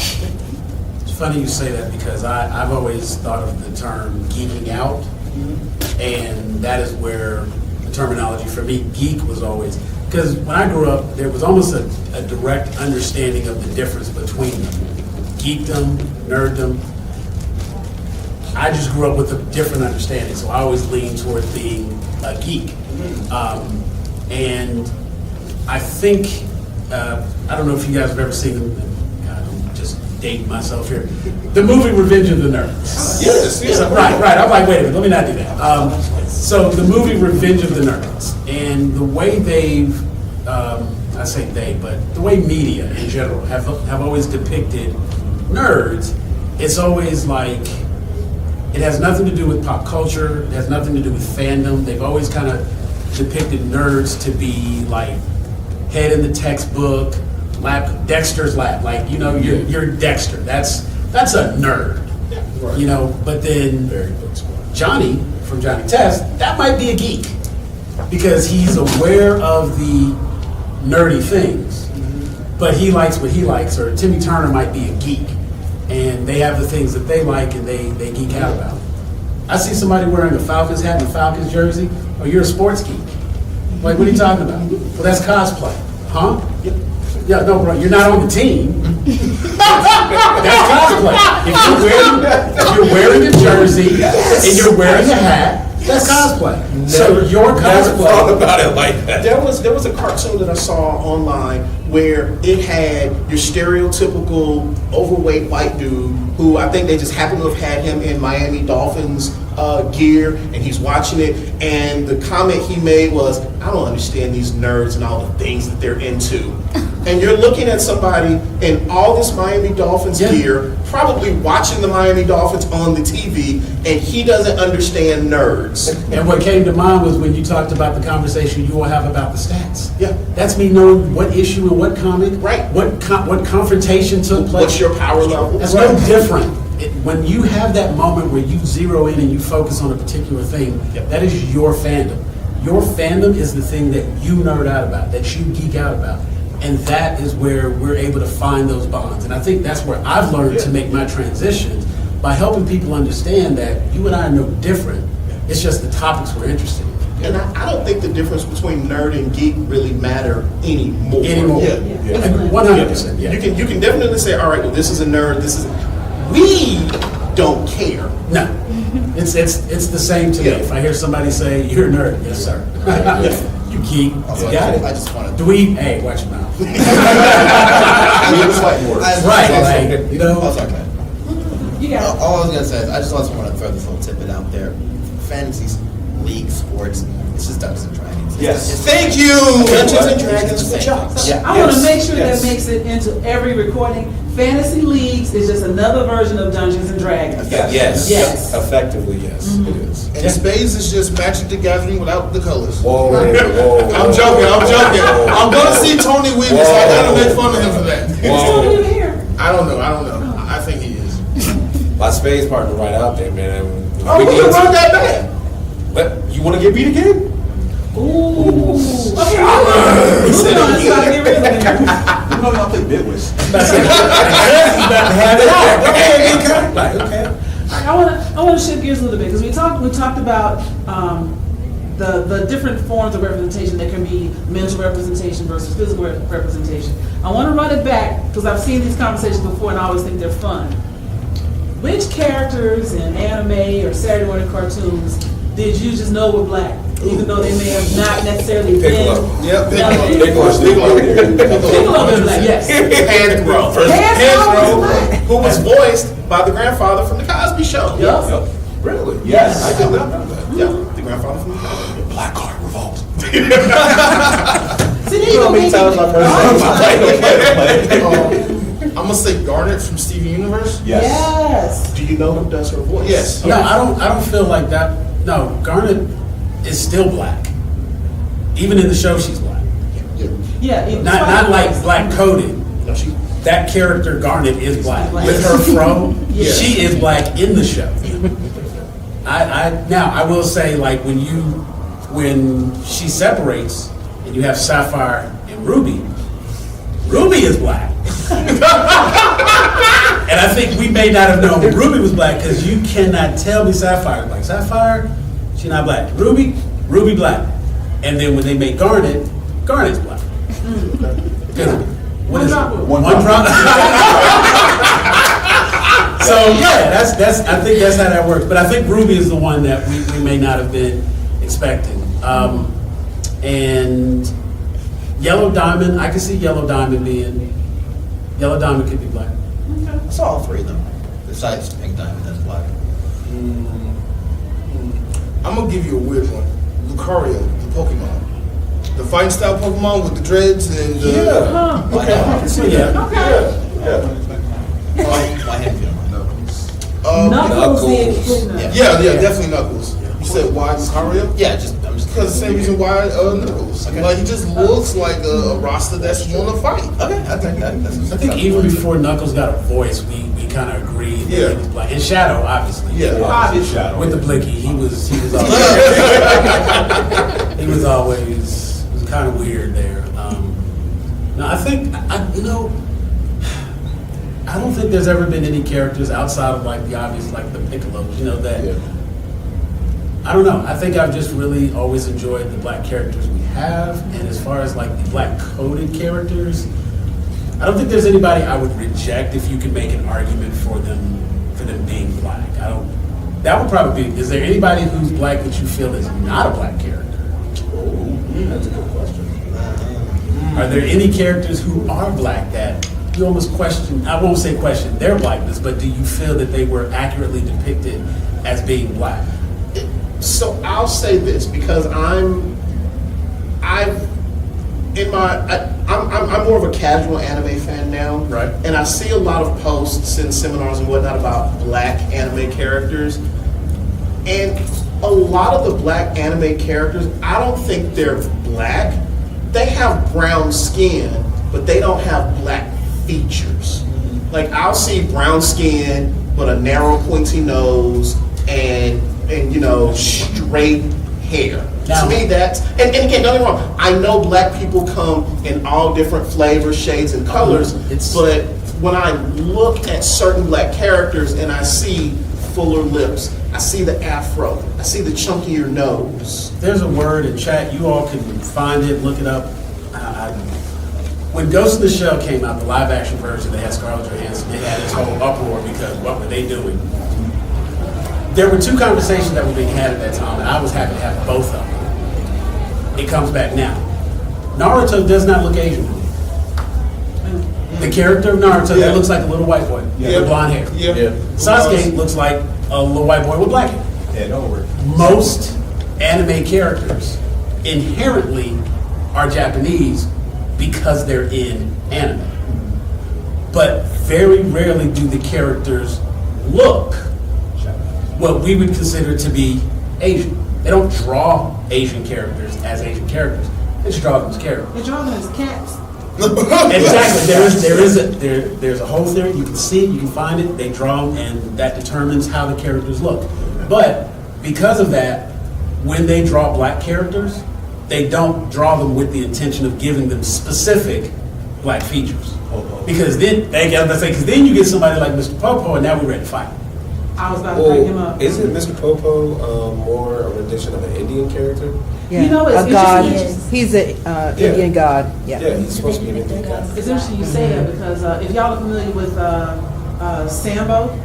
It's funny you say that, because I've always thought of the term geeking out, and that is where the terminology for me, geek, was always, because when I grew up, there was almost a direct understanding of the difference between them. Geekdom, nerddom. I just grew up with a different understanding, so I always leaned toward being a geek. And I think, I don't know if you guys have ever seen, God, I'm just dating myself here, the movie Revenge of the Nerds. Yes. Right. I'm like, wait a minute, let me not do that. So the movie Revenge of the Nerds, and the way they've, I say they, but the way media in general have always depicted nerds, it's always like, it has nothing to do with pop culture, it has nothing to do with fandom. They've always kind of depicted nerds to be like head in the textbook, Dexter's lab. Like, you know, you're Dexter. That's a nerd. You know, but then Johnny from Johnny Test, that might be a geek because he's aware of the nerdy things, but he likes what he likes. Or Timmy Turner might be a geek, and they have the things that they like and they geek out about. I see somebody wearing a Falcons hat and a Falcons jersey. Oh, you're a sports geek. Like, what are you talking about? Well, that's cosplay. Huh? Yeah, no, bro, you're not on the team. That's cosplay. If you're wearing a jersey and you're wearing a hat, that's cosplay. So your Never thought cosplay. about it like that. There was a cartoon that I saw online where it had your stereotypical overweight white dude who I think they just happened to have had him in Miami Dolphins gear, and he's watching it, and the comment he made was, I don't understand these nerds and all the things that they're into. And you're looking at somebody in all this Miami Dolphins gear, probably watching the Miami Dolphins on the TV, and he doesn't understand nerds. And what came to mind was when you talked about the conversation you will have about the stats. Yeah. That's me knowing what issue and what comic, Right. what confrontation took place. What's your power level? That's no different. When you have that moment where you zero in and you focus on a particular thing, that is your fandom. Your fandom is the thing that you nerd out about, that you geek out about. And that is where we're able to find those bonds. And I think that's where I've learned to make my transitions, by helping people understand that you and I are no different. It's just the topics we're interested in. And I don't think the difference between nerd and geek really matter anymore. Yeah. 100%. Yeah. You can definitely say, all right, well, this is a nerd, this is we don't care. No. It's the same to me. If I hear somebody say, you're a nerd, yes, sir. You geek. Also, Got it. I just want to. Hey, watch your mouth. Right, Like, you know. Oh, sorry, man. You got it. All I was gonna say is I just also want to throw this little tidbit out there. Fantasy league sports, it's just Dungeons and Dragons. Yes. Thank you. Dungeons and Dragons for jocks. Yeah. I want to make sure that makes it into every recording. Fantasy leagues is just another version of Dungeons and Dragons. Yes. Yes. Effectively, yes, it is. And spades is just Magic the Gathering without the colors. Whoa. I'm joking. I'm gonna see Tony Weaver, so I gotta make fun of him for that. It's Tony in here. I don't know. I think he is. My spades partner right out there, man. Oh, we can run that back. But you want to get beat again? Ooh. Okay, let's try to get rid of it. I'll play Midwest. I want to shift gears a little bit because we talked about the different forms of representation. There can be mental representation versus physical representation. I want to run it back because I've seen these conversations before and I always think they're fun. Which characters in anime or Saturday morning cartoons did you just know were black, even though they may have not necessarily Piccolo. been? Yep. Piccolo is black, yes. Pedro, who was voiced by the grandfather from the Cosby Show. Yes. Really? Yes. I did not know that. Yeah, the grandfather from the Cosby Show. Black Card Revolt. See, there you go, baby. I'm gonna say Garnet from Steven Universe. Yes. Do you know who does her voice? Yes. No, I don't feel like that. No, Garnet is still black. Even in the show, she's black. Yeah. Not like black coded. No, she. That character Garnet is black. Black. With her fro, Yes. she is black in the show. I will say, like, when she separates and you have Sapphire and Ruby is black. And I think we may not have known Ruby was black because you cannot tell me Sapphire is black. Sapphire, she not black. Ruby black. And then when they make Garnet's black. What is it? One drop. So yeah, that's. I think that's how that works. But I think Ruby is the one that we may not have been expecting. And Yellow Diamond, I can see Yellow Diamond could be black. I saw all three of them. Besides Pink Diamond, that's black. I'm gonna give you a weird one. Lucario, the Pokemon. The fighting style Pokemon with the dreads and the... Okay. I can see that. My hand feel. Knuckles. Yeah, definitely Knuckles. You said why Lucario? Yeah, just I'm understand. Because the same reason why Knuckles. Okay. Like, he just looks like a roster that's want to fight. Okay, I think that's. I think even before Knuckles got a voice, we kind of agreed that Yeah. he was black. And Shadow, obviously. Yeah. Obvious. With the blicky, he was always, he was always kind of weird there. No, I think I don't think there's ever been any characters outside of like the obvious, like the Piccolos, that. Yeah. I don't know. I think I've just really always enjoyed the black characters we have, and as far as like the black coded characters, I don't think there's anybody I would reject if you could make an argument for them being black. I don't. That would probably be. Is there anybody who's black that you feel is not a black character? That's a good question. Are there any characters who are black that you almost question? I won't say question their blackness, but do you feel that they were accurately depicted as being black? So I'll say this because I'm more of a casual anime fan now, Right. And I see a lot of posts and seminars and whatnot about black anime characters, and a lot of the black anime characters, I don't think they're black. They have brown skin, but they don't have black features. Like I'll see brown skin but a narrow pointy nose and straight hair. Now- To me, that's and again, don't get me wrong. I know black people come in all different flavors, shades, and colors. But when I look at certain black characters and I see fuller lips, I see the afro, I see the chunkier nose. There's a word in chat. You all can find it, look it up. When Ghost in the Shell came out, the live action version, they had Scarlett Johansson. They had this whole uproar because what were they doing? There were two conversations that were being had at that time, and I was happy to have both of them. It comes back now. Naruto does not look Asian. The character of Naruto Yeah. looks like a little white boy with blonde hair. Yeah. Sasuke looks like a little white boy with black hair. Yeah, don't worry. Most anime characters inherently are Japanese because they're in anime. But very rarely do the characters look what we would consider to be Asian. They don't draw Asian characters as Asian characters. They just draw them as characters. They draw them as cats. Exactly. There's a whole theory. You can see it, you can find it. They draw them, and that determines how the characters look. But because of that, when they draw black characters, they don't draw them with the intention of giving them specific black features. Because then you get somebody like Mr. Popo, and now we're ready to fight. I was about to bring him Well, up. isn't Mr. Popo more a rendition of an Indian character? Yeah. You know, it's a god. interesting. He's an Indian god. Yeah. Yeah, he's supposed to be an Indian guy. It's interesting you say that because if y'all are familiar with Sambo,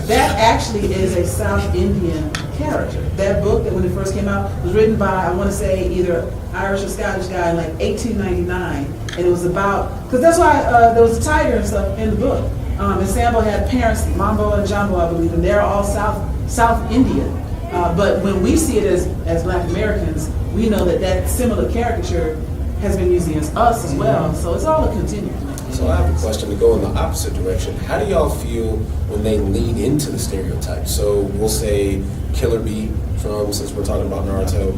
that actually is a South Indian character. That book that when it first came out was written by, I want to say, either Irish or Scottish guy in like 1899, and it was about, because that's why there was a tiger and stuff in the book. And Sambo had parents, Mambo and Jumbo, I believe, and they're all South Indian. But when we see it as Black Americans, we know that similar caricature has been used against us as well. So it's all a continuum. So I have a question to go in the opposite direction. How do y'all feel when they lean into the stereotype? So we'll say Killer Bee since we're talking about Naruto,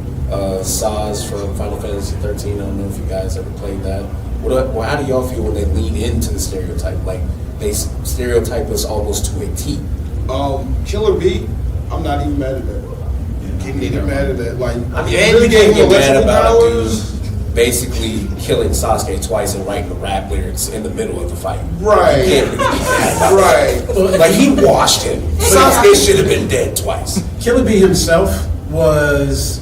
Saz from Final Fantasy 13. I don't know if you guys ever played that. How do y'all feel when they lean into the stereotype? Like they stereotype us almost to a T. Killer Bee, I'm not even mad at that. Can't even mad at that. Like, I mean, they and you gave can't him get mad electrical about a powers. dude basically killing Sasuke twice and writing the rap lyrics in the middle of the fight. Right. You can't really be mad about Right. that. Like, he washed him. Sasuke should have been dead twice. Killer Bee himself was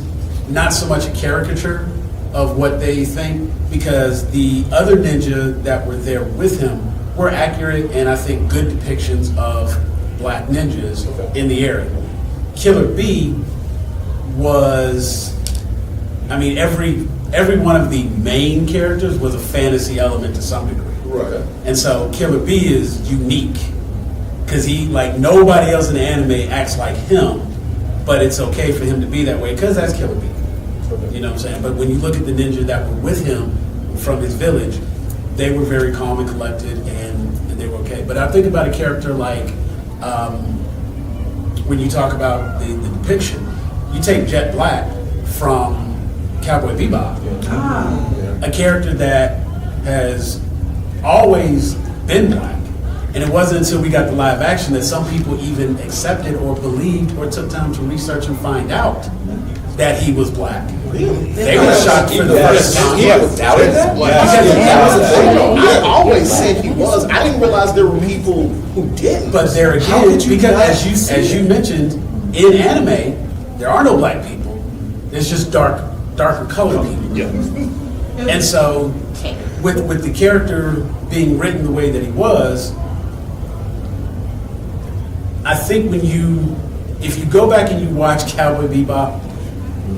not so much a caricature of what they think, because the other ninja that were there with him were accurate and I think good depictions of black ninjas in the area. Killer Bee was, I mean, every one of the main characters was a fantasy element to some degree. Right. And so Killer Bee is unique because he, like nobody else in the anime, acts like him, but it's okay for him to be that way because that's Killer Bee. You know what I'm saying? But when you look at the ninja that were with him from his village, they were very calm and collected, and they were okay. But I think about a character like when you talk about the depiction, You take Jet Black from Cowboy Bebop, a character that has always been black. And it wasn't until we got the live action that some people even accepted or believed or took time to research and find out that he was black. Really? They were shocked for the first time. Doubted that? I always said he was. I didn't realize there were people who didn't. But there again, because as you mentioned, in anime, there are no black people. There's just darker colored people. Yeah. And so, with the character being written the way that he was, I think if you go back and you watch Cowboy Bebop,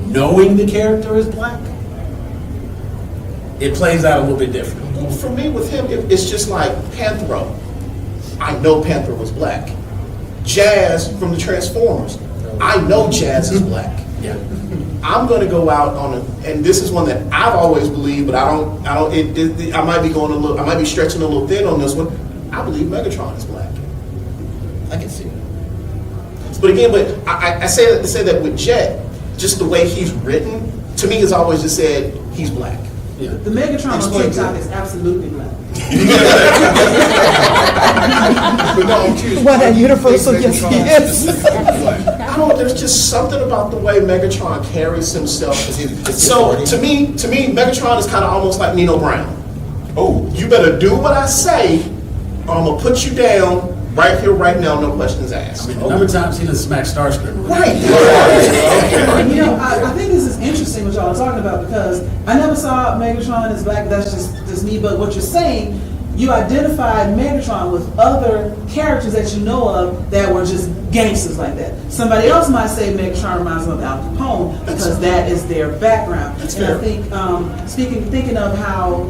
knowing the character is black, it plays out a little bit different. Well, for me, with him, it's just like Panthro. I know Panther was black. Jazz from the Transformers. I know Jazz is black. Yeah. I'm going to go out on and this is one that I've always believed, but I might be stretching a little thin on this one. I believe Megatron is black. I can see it. But again, I say that with Jet, just the way he's written, to me, has always just said he's black. Yeah. The Megatron on TikTok is absolutely black. What a universal yes he is. There's just something about the way Megatron carries himself. So to me, Megatron is kind of almost like Nino Brown. Oh, you better do what I say, or I'm gonna put you down right here, right now, no questions asked. I mean, the number of times he done smacked Starscream. Right. You know, I think this is interesting what y'all are talking about because I never saw Megatron as black. That's just me. But what you're saying, you identified Megatron with other characters that you know of that were just gangsters like that. Somebody else might say Megatron reminds them of Al Capone because that is their background. That's and fair. I think, thinking of how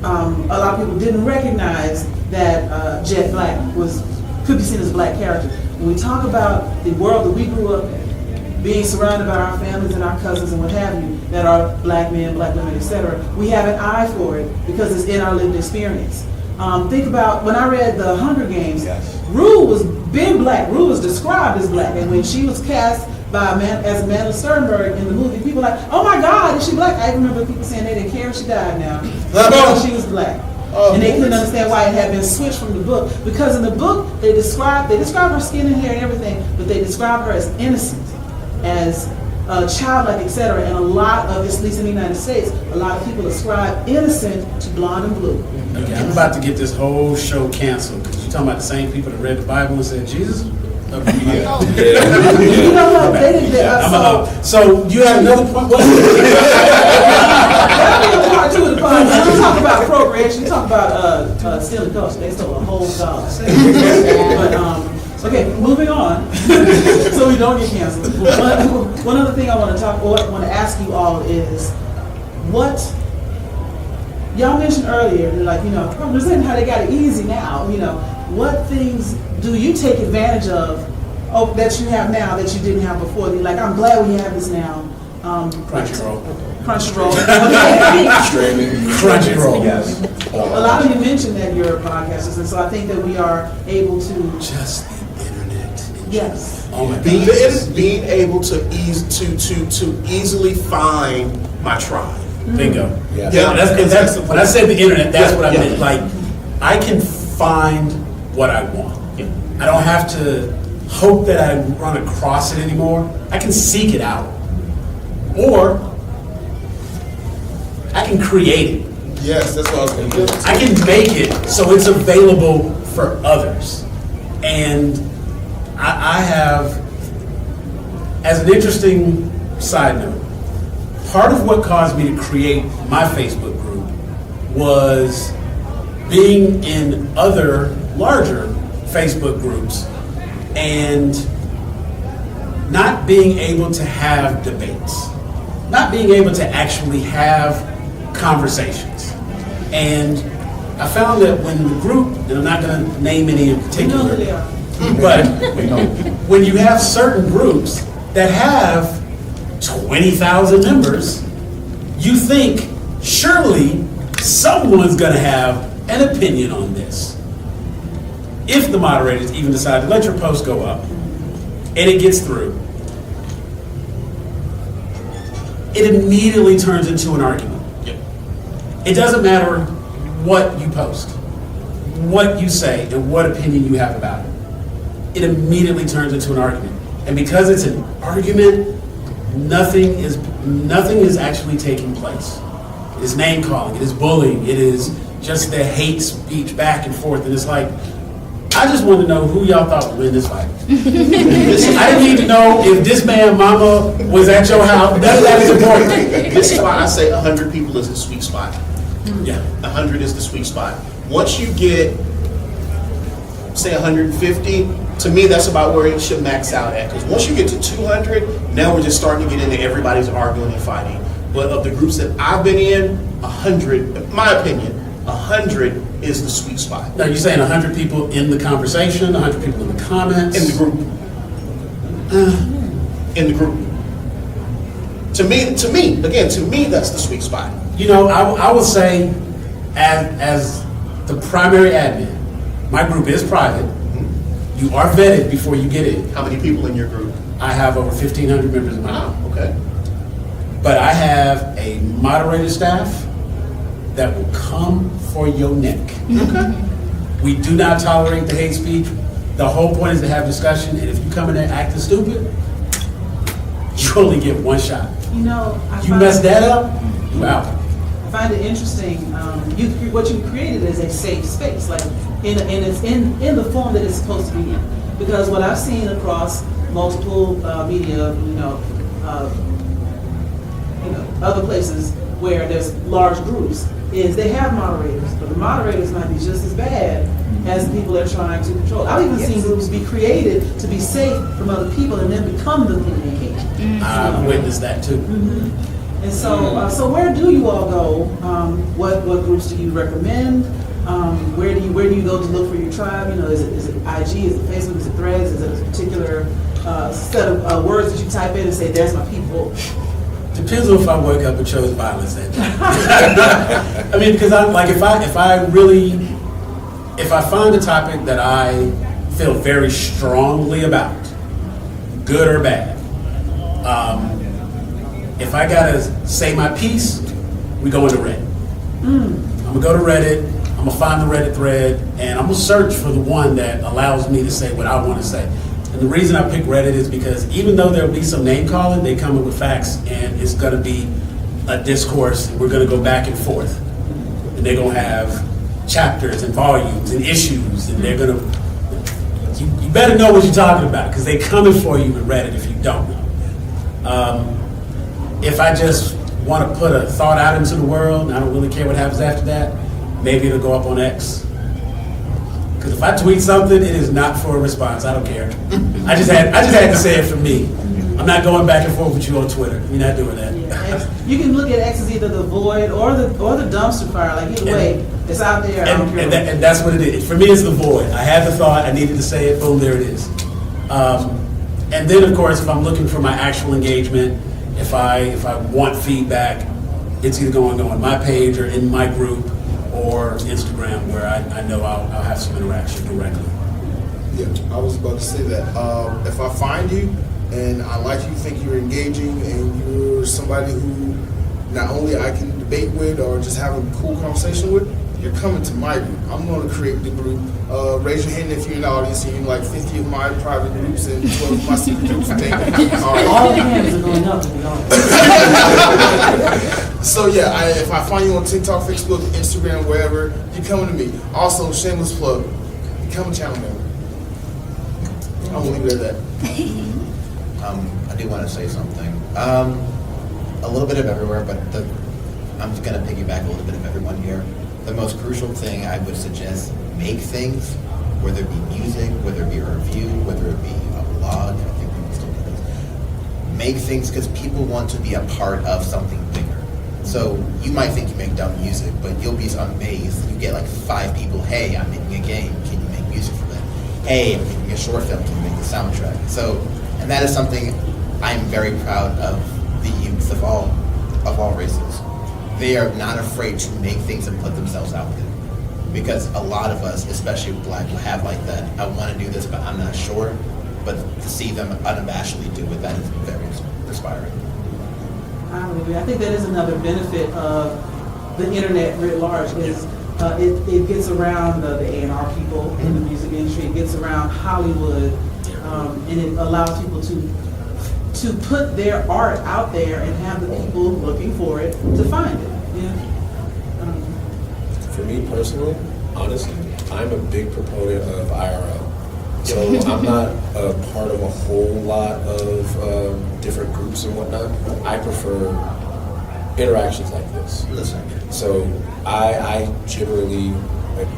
a lot of people didn't recognize that Jet Black could be seen as a black character. When we talk about the world that we grew up in, being surrounded by our families and our cousins and what have you, that are black men, black women, etc., we have an eye for it because it's in our lived experience. Think about when I read The Hunger Games, Rue was been black. Rue was described as black, and when she was cast as Amanda Sternberg in the movie, people were like, "Oh my God, is she black?" I remember people saying they didn't care if she died now because she was black. And they couldn't understand why it had been switched from the book. Because in the book, they describe her skin and hair and everything, but they describe her as innocent, as childlike, etc. And a lot of, at least in the United States, a lot of people ascribe innocent to blonde and blue. Okay, I'm about to get this whole show canceled because you're talking about the same people that read the Bible and said Jesus. You know what? They didn't. So you had another point. What? That'll be a part two of the podcast. We talk about appropriation. We talk about stealing culture. They stole a whole dollar. But okay, moving on, so we don't get canceled. One other thing I want to ask you all is what y'all mentioned earlier. Like presenting how they got it easy now. What things do you take advantage of that you have now that you didn't have before? Like, I'm glad we have this now. Crunchyroll. Streaming. Crunchyroll. Yes. A lot of you mentioned that you're podcasters, and so I think that we are able to. Just the internet. Yes. Oh my God. Being able to easily find my tribe. Bingo. Yeah. That's when I said the internet, that's what I meant. Like, I can find what I want. Yeah. I don't have to hope that I run across it anymore. I can seek it out. Or I can create it. Yes, that's what I was going to do. I can make it so it's available for others. And I have, as an interesting side note, part of what caused me to create my Facebook group was being in other larger Facebook groups and not being able to have debates, not being able to actually have conversations. And I found that when the group, and I'm not going to name any in particular, but when you have certain groups that have 20,000 members, you think surely someone's going to have an opinion on this. If the moderators even decide to let your post go up and it gets through, it immediately turns into an argument. Yep. It doesn't matter what you post, what you say, and what opinion you have about it. It immediately turns into an argument. And because it's an argument, nothing is actually taking place. It is name calling, it is bullying, it is just the hate speech back and forth. And it's like, I just want to know who y'all thought would win this fight. I didn't need to know if this man mama was at your house. That is important. This is why I say 100 people is the sweet spot. Yeah. 100 is the sweet spot. Once you get, say 150, to me that's about where it should max out at. Because once you get to 200, now we're just starting to get into everybody's arguing and fighting. But of the groups that I've been in, 100, in my opinion, 100 is the sweet spot. Now you're saying 100 people in the conversation, 100 people in the comments? In the group. In the group. To me, that's the sweet spot. You know, I would say as the primary admin, my group is private. You are vetted before you get in. How many people in your group? I have over 1,500 members in my group. Wow, okay. But I have a moderator staff that will come for your neck. Okay. We do not tolerate the hate speech. The whole point is to have discussion, and if you come in there acting stupid, you only get one shot. You know, You mess that up, you out. I find it interesting. What you created is a safe space, like in the form that it's supposed to be in. Because what I've seen across multiple media, other places where there's large groups, is they have moderators, but the moderators might be just as bad as the people they're trying to control. I've even seen groups be created to be safe from other people and then become the thing they hate. I've witnessed that too. And so where do you all go? What groups do you recommend? Where do you go to look for your tribe? You know, is it IG? Is it Facebook? Is it Threads? Is it a particular set of words that you type in and say, "There's my people"? Depends on if I wake up and chose violence that day. I mean, because I'm like, if I find a topic that I feel very strongly about, good or bad, if I gotta say my piece, we go into Reddit. I'm gonna go to Reddit, I'm gonna find the Reddit thread, and I'm gonna search for the one that allows me to say what I want to say. And the reason I pick Reddit is because even though there'll be some name calling, they come up with facts, and it's gonna be a discourse, and we're gonna go back and forth. And they're gonna have chapters and volumes and issues, and they're gonna, you better know what you're talking about, because they're coming for you with Reddit if you don't know. If I just want to put a thought out into the world, and I don't really care what happens after that, maybe it'll go up on X. Because if I tweet something, it is not for a response. I don't care. I just had to say it for me. I'm not going back and forth with you on Twitter. You're not doing that. Yeah, you can look at X as either the void or the dumpster fire. Like either way, it's out there. I don't care. And that's what it is. For me, it's the void. I had the thought. I needed to say it. Boom, there it is. And then, of course, if I'm looking for my actual engagement, if I want feedback, it's either going on my page or in my group or Instagram, where I know I'll have some interaction directly. Yeah, I was about to say that. If I find you and I like you, think you're engaging, and you're somebody who not only I can debate with or just have a cool conversation with, you're coming to my group. I'm going to create the group. Raise your hand if you're in the audience and you're like 50 of my private groups and 12 of my secret groups. All All the hands are going up, to be honest. So yeah, if I find you on TikTok, Facebook, Instagram, wherever, you're coming to me. Also, shameless plug, become a channel member. I'm gonna leave it at that. I do want to say something. A little bit of everywhere, but I'm just going to piggyback a little bit of everyone here. The most crucial thing I would suggest, make things, whether it be music, whether it be a review, whether it be a blog, I think we can still do this. Make things because people want to be a part of something bigger. So you might think you make dumb music, but you'll be amazed. You get like 5 people, hey, I'm making a game, can you make music for that? Hey, I'm making a short film, can you make the soundtrack? So, and that is something I'm very proud of the youth of all races. They are not afraid to make things and put themselves out there. Because a lot of us, especially Black, will have like that, I want to do this, but I'm not sure. But to see them unabashedly do it, that is very inspiring. I would agree. I think that is another benefit of the internet writ large is it gets around the A&R people in the music industry. It gets around Hollywood, and it allows people to put their art out there and have the people looking for it to find it. Yeah. For me personally, honestly, I'm a big proponent of IRL. So I'm not a part of a whole lot of different groups and whatnot. I prefer interactions like this. Listen. So I generally,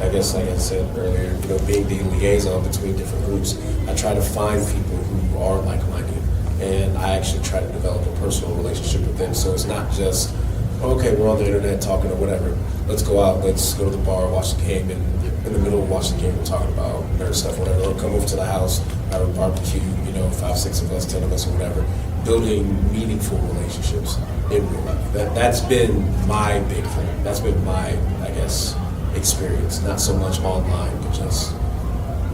I guess like I said earlier, being the liaison between different groups, I try to find people who are like-minded, and I actually try to develop a personal relationship with them. So it's not just, okay, we're on the internet talking or whatever. Let's go out, let's go to the bar, watch the game, and in the middle of watching the game, we're talking about nerd stuff, whatever. Or come over to the house, have a barbecue, 5, 6 of us, 10 of us, or whatever. Building meaningful relationships in real life. That's been my big thing. That's been my, I guess, experience. Not so much online, but just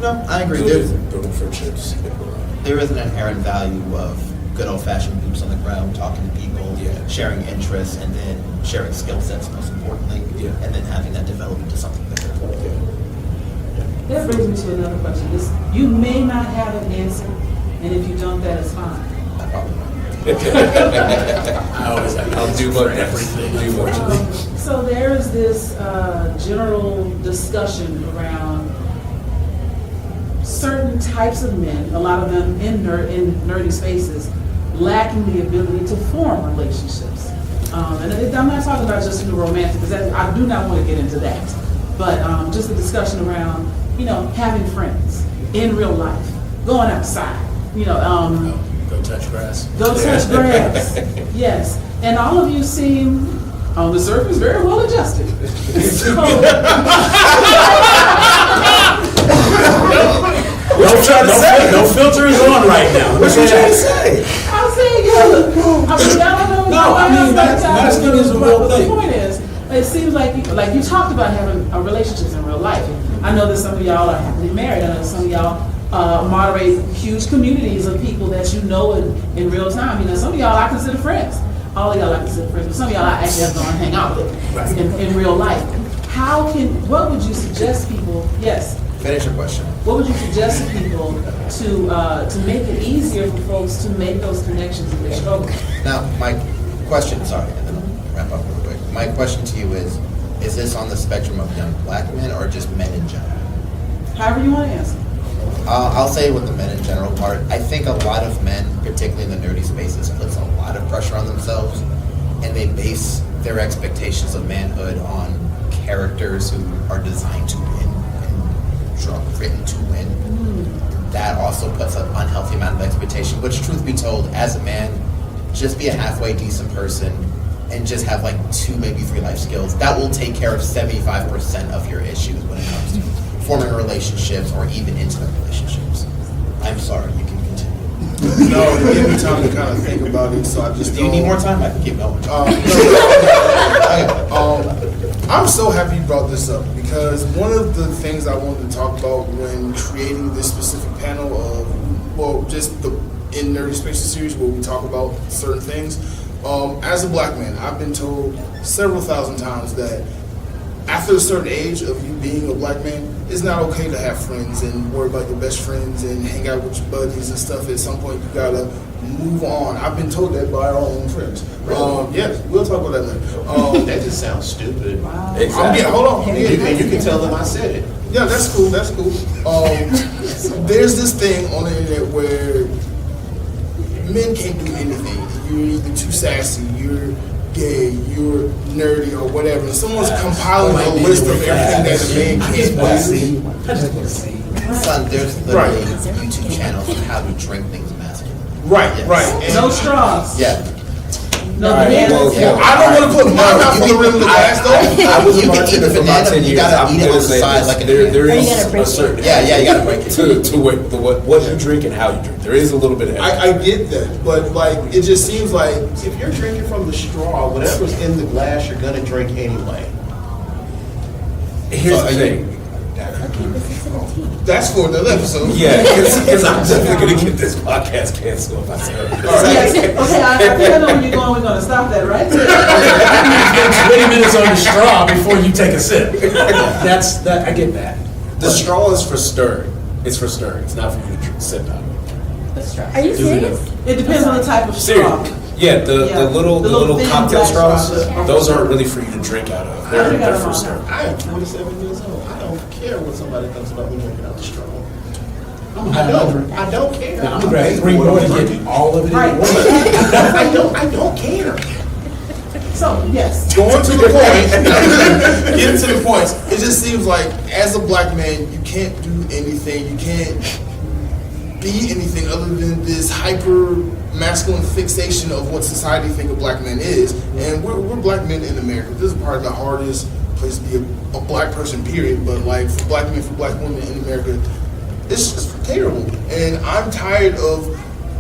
No, I agree. building friendships in real life. There is an inherent value of good old-fashioned boots on the ground, talking to people, sharing interests, and then sharing skill sets, most importantly, and then having that develop into something bigger. That brings me to another question. You may not have an answer, and if you don't, that is fine. I probably not. I always have I'll do my best. Do my best. So there is this general discussion around certain types of men, a lot of them in nerdy spaces, lacking the ability to form relationships. And I'm not talking about just in the romantic, because I do not want to get into that. But just the discussion around, having friends in real life, going outside, Go touch grass. Go touch grass. Yes. And all of you seem, on the surface, very well adjusted. So, No filter is on right now. What you trying to say? I'm saying, masking is a real the thing. point is, it seems like you talked about having relationships in real life. I know that some of y'all are happily married. I know some of y'all moderate huge communities of people that you know in real time. Some of y'all I consider friends. All of y'all I consider friends, but some of y'all I actually have to hang out with in real life. What would you suggest people? Yes. Finish your question. What would you suggest to people to make it easier for folks to make those connections if they struggle? Now, my question, sorry, and then I'll wrap up real quick. My question to you is this on the spectrum of young black men or just men in general? However you want to answer. I'll say with the men in general part, I think a lot of men, particularly in the nerdy spaces, puts a lot of pressure on themselves, and they base their expectations of manhood on characters who are designed to win and written to win. That also puts an unhealthy amount of expectation, which, truth be told, as a man, just be a halfway decent person and just have like 2, maybe 3 life skills. That will take care of 75% of your issues when it comes to forming relationships or even intimate relationships. I'm sorry, you can continue. No, give me time to kind of think about it, so I just Do you need more time? I can keep going. I'm so happy you brought this up, because one of the things I wanted to talk about when creating this specific panel of, just the In Nerdy Spaces series where we talk about certain things. As a black man, I've been told several thousand times that after a certain age of you being a black man, it's not okay to have friends and worry about your best friends and hang out with your buddies and stuff. At some point, you gotta move on. I've been told that by our own friends. Yes, we'll talk about that later. That just sounds stupid. Wow. Exactly. Hold on. And you can tell them I said it. Yeah, that's cool. That's cool. There's this thing on the internet where men can't do anything. You're either too sassy, you're gay, you're nerdy, or whatever. Someone's compiling a list of everything that a man can't do. Son, there's literally YouTube channels on how to drink things masculine. Right. Yes. No straws. Yeah. No All right, bananas. well, I don't want to put my mouth on the rim of the glass, though. I was a You can eat bartender the for about banana, 10 you years. gotta I'm eat it gonna on the say side this. like a there Or you is gotta break a certain Yeah, you gotta break it. to what you drink and how you drink. There is a little bit of I get that, but it just seems like If you're drinking from the straw, whatever's in the glass, you're gonna drink anyway. Here's So the are you- thing. that's for another episode. Yeah, because I'm definitely going to get this podcast canceled if I say it. Yes. Okay, I think I know where you're going. We're going to stop that right there. 20 minutes on the straw before you take a sip. That's that. I get that. The straw is for stirring. It's for stirring. It's not for you to sip out. Let's try. Are you serious? It depends on the type of straw. Seriously. Yeah, the little thin cocktail black straws, those aren't really for you to drink out of. They're for stirring. I am 27 years old. I don't care what somebody thinks about me drinking out the straw. I don't care. I'm gonna grab 3 more to get all of it in Right. one. I don't care. So, yes. Going to the point, getting to the points, it just seems like as a black man, you can't do anything, you can't be anything other than this hyper masculine fixation of what society think a black man is. And we're black men in America. This is probably the hardest place to be a black person, period. But like for black men, for black women in America, it's just terrible. And I'm tired of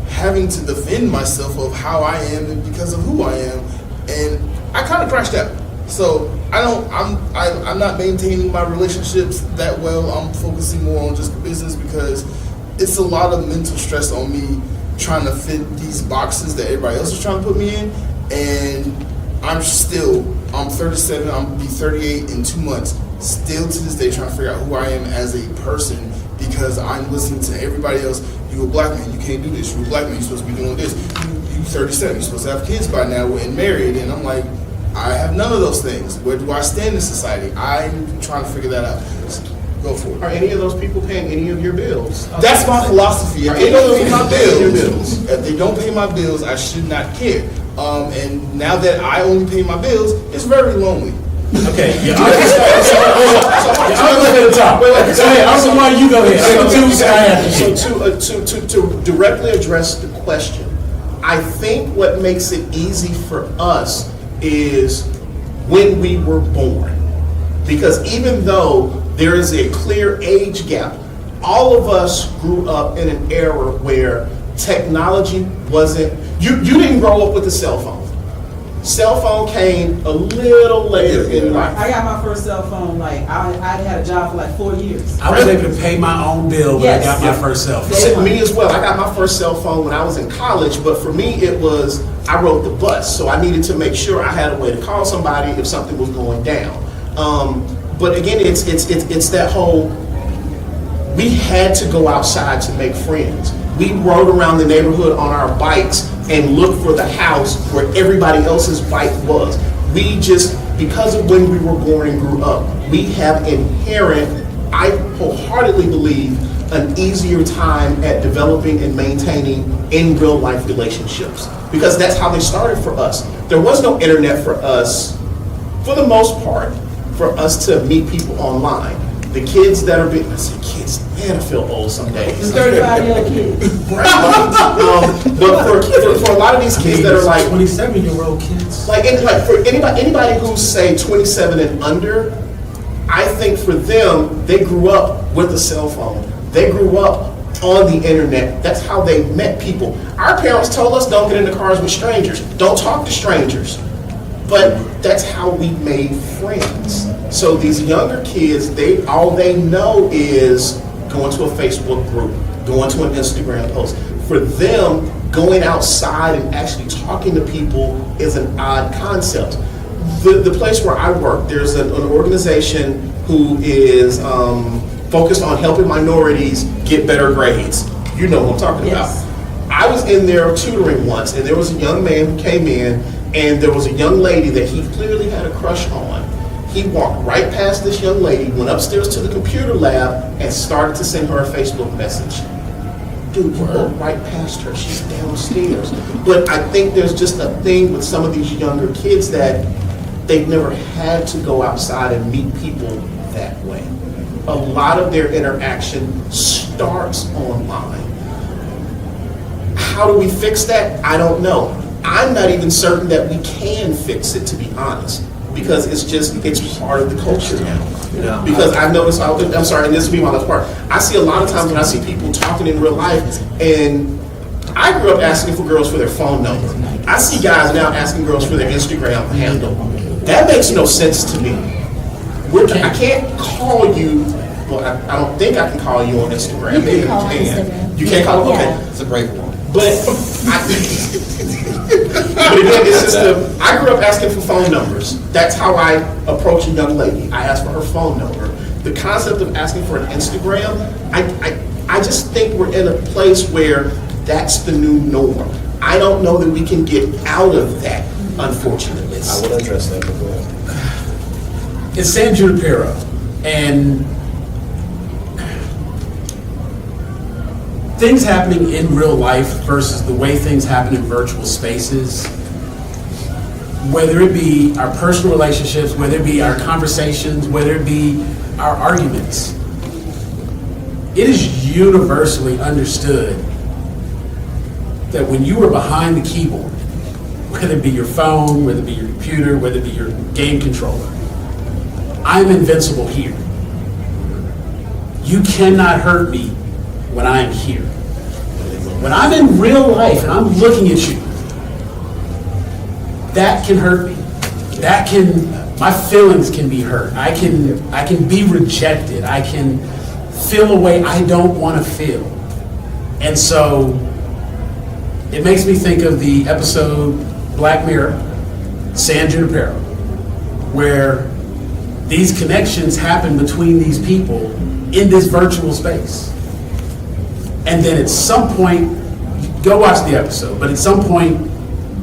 having to defend myself of how I am and because of who I am. And I kind of crashed out. So I'm not maintaining my relationships that well. I'm focusing more on just business because it's a lot of mental stress on me trying to fit these boxes that everybody else is trying to put me in. And I'm 37, I'm gonna be 38 in 2 months, still to this day trying to figure out who I am as a person because I'm listening to everybody else. You a black man, you can't do this. You a black man, you're supposed to be doing this. You 37, you're supposed to have kids by now and married. And I'm like, I have none of those things. Where do I stand in society? I'm trying to figure that out. Go for it. Are any of those people paying any of your bills? That's my philosophy. If Are they any of don't those pay my people paying your bills, if they don't pay my bills, I should not care. And now that I only pay my bills, it's very lonely. Okay. Yeah. I'm going to the top. Go ahead. I don't know why you go ahead. So to directly address the question, I think what makes it easy for us is when we were born. Because even though there is a clear age gap, all of us grew up in an era where technology wasn't, you didn't grow up with a cell phone. Cell phone came a little later in life. I got my first cell phone, like, I had a job for like 4 years. I was able to pay my own bill when I got my first cell phone. Me as well. I got my first cell phone when I was in college, but for me it was, I rode the bus, so I needed to make sure I had a way to call somebody if something was going down. But again, it's that whole, we had to go outside to make friends. We rode around the neighborhood on our bikes and looked for the house where everybody else's bike was. We just, because of when we were born and grew up, we have inherent, I wholeheartedly believe, an easier time at developing and maintaining in real life relationships. Because that's how they started for us. There was no internet for us, for the most part, for us to meet people online. The kids that are being, I say kids, man, I feel old some days. 35-year-old kids. But for a lot of these kids that are like 27-year-old kids. like for anybody who's say 27 and under, I think for them, they grew up with a cell phone. They grew up on the internet. That's how they met people. Our parents told us don't get in the cars with strangers. Don't talk to strangers. But that's how we made friends. So these younger kids, all they know is going to a Facebook group, going to an Instagram post. For them, going outside and actually talking to people is an odd concept. The place where I work, there's an organization who is focused on helping minorities get better grades. You know what I'm talking about. I was in there tutoring once, and there was a young man who came in, and there was a young lady that he clearly had a crush on. He walked right past this young lady, went upstairs to the computer lab, and started to send her a Facebook message. Dude, you walked right past her. She's downstairs. But I think there's just a thing with some of these younger kids that they've never had to go outside and meet people that way. A lot of their interaction starts online. How do we fix that? I don't know. I'm not even certain that we can fix it, to be honest, because it's part of the culture now. Because I've noticed, I'm sorry, and this will be my last part. I see a lot of times when I see people talking in real life, and I grew up asking for girls for their phone number. I see guys now asking girls for their Instagram handle. That makes no sense to me. I can't call you Well, I don't think I can call you on Instagram. You Maybe can call on can. Instagram. You can't call? Okay. Yeah. It's a brave one. But but again, it's just I grew up asking for phone numbers. That's how I approach a young lady. I ask for her phone number. The concept of asking for an Instagram, I just think we're in a place where that's the new norm. I don't know that we can get out of that, unfortunately. I would address that, but go ahead. It's San Junipero, and things happening in real life versus the way things happen in virtual spaces, whether it be our personal relationships, whether it be our conversations, whether it be our arguments, it is universally understood that when you are behind the keyboard, whether it be your phone, whether it be your computer, whether it be your game controller, I'm invincible here. You cannot hurt me when I am here. When I'm in real life and I'm looking at you, that can hurt me. My feelings can be hurt. I can be rejected. I can feel a way I don't want to feel. And so it makes me think of the episode Black Mirror, San Junipero, where these connections happen between these people in this virtual space. And then at some point, go watch the episode, but at some point,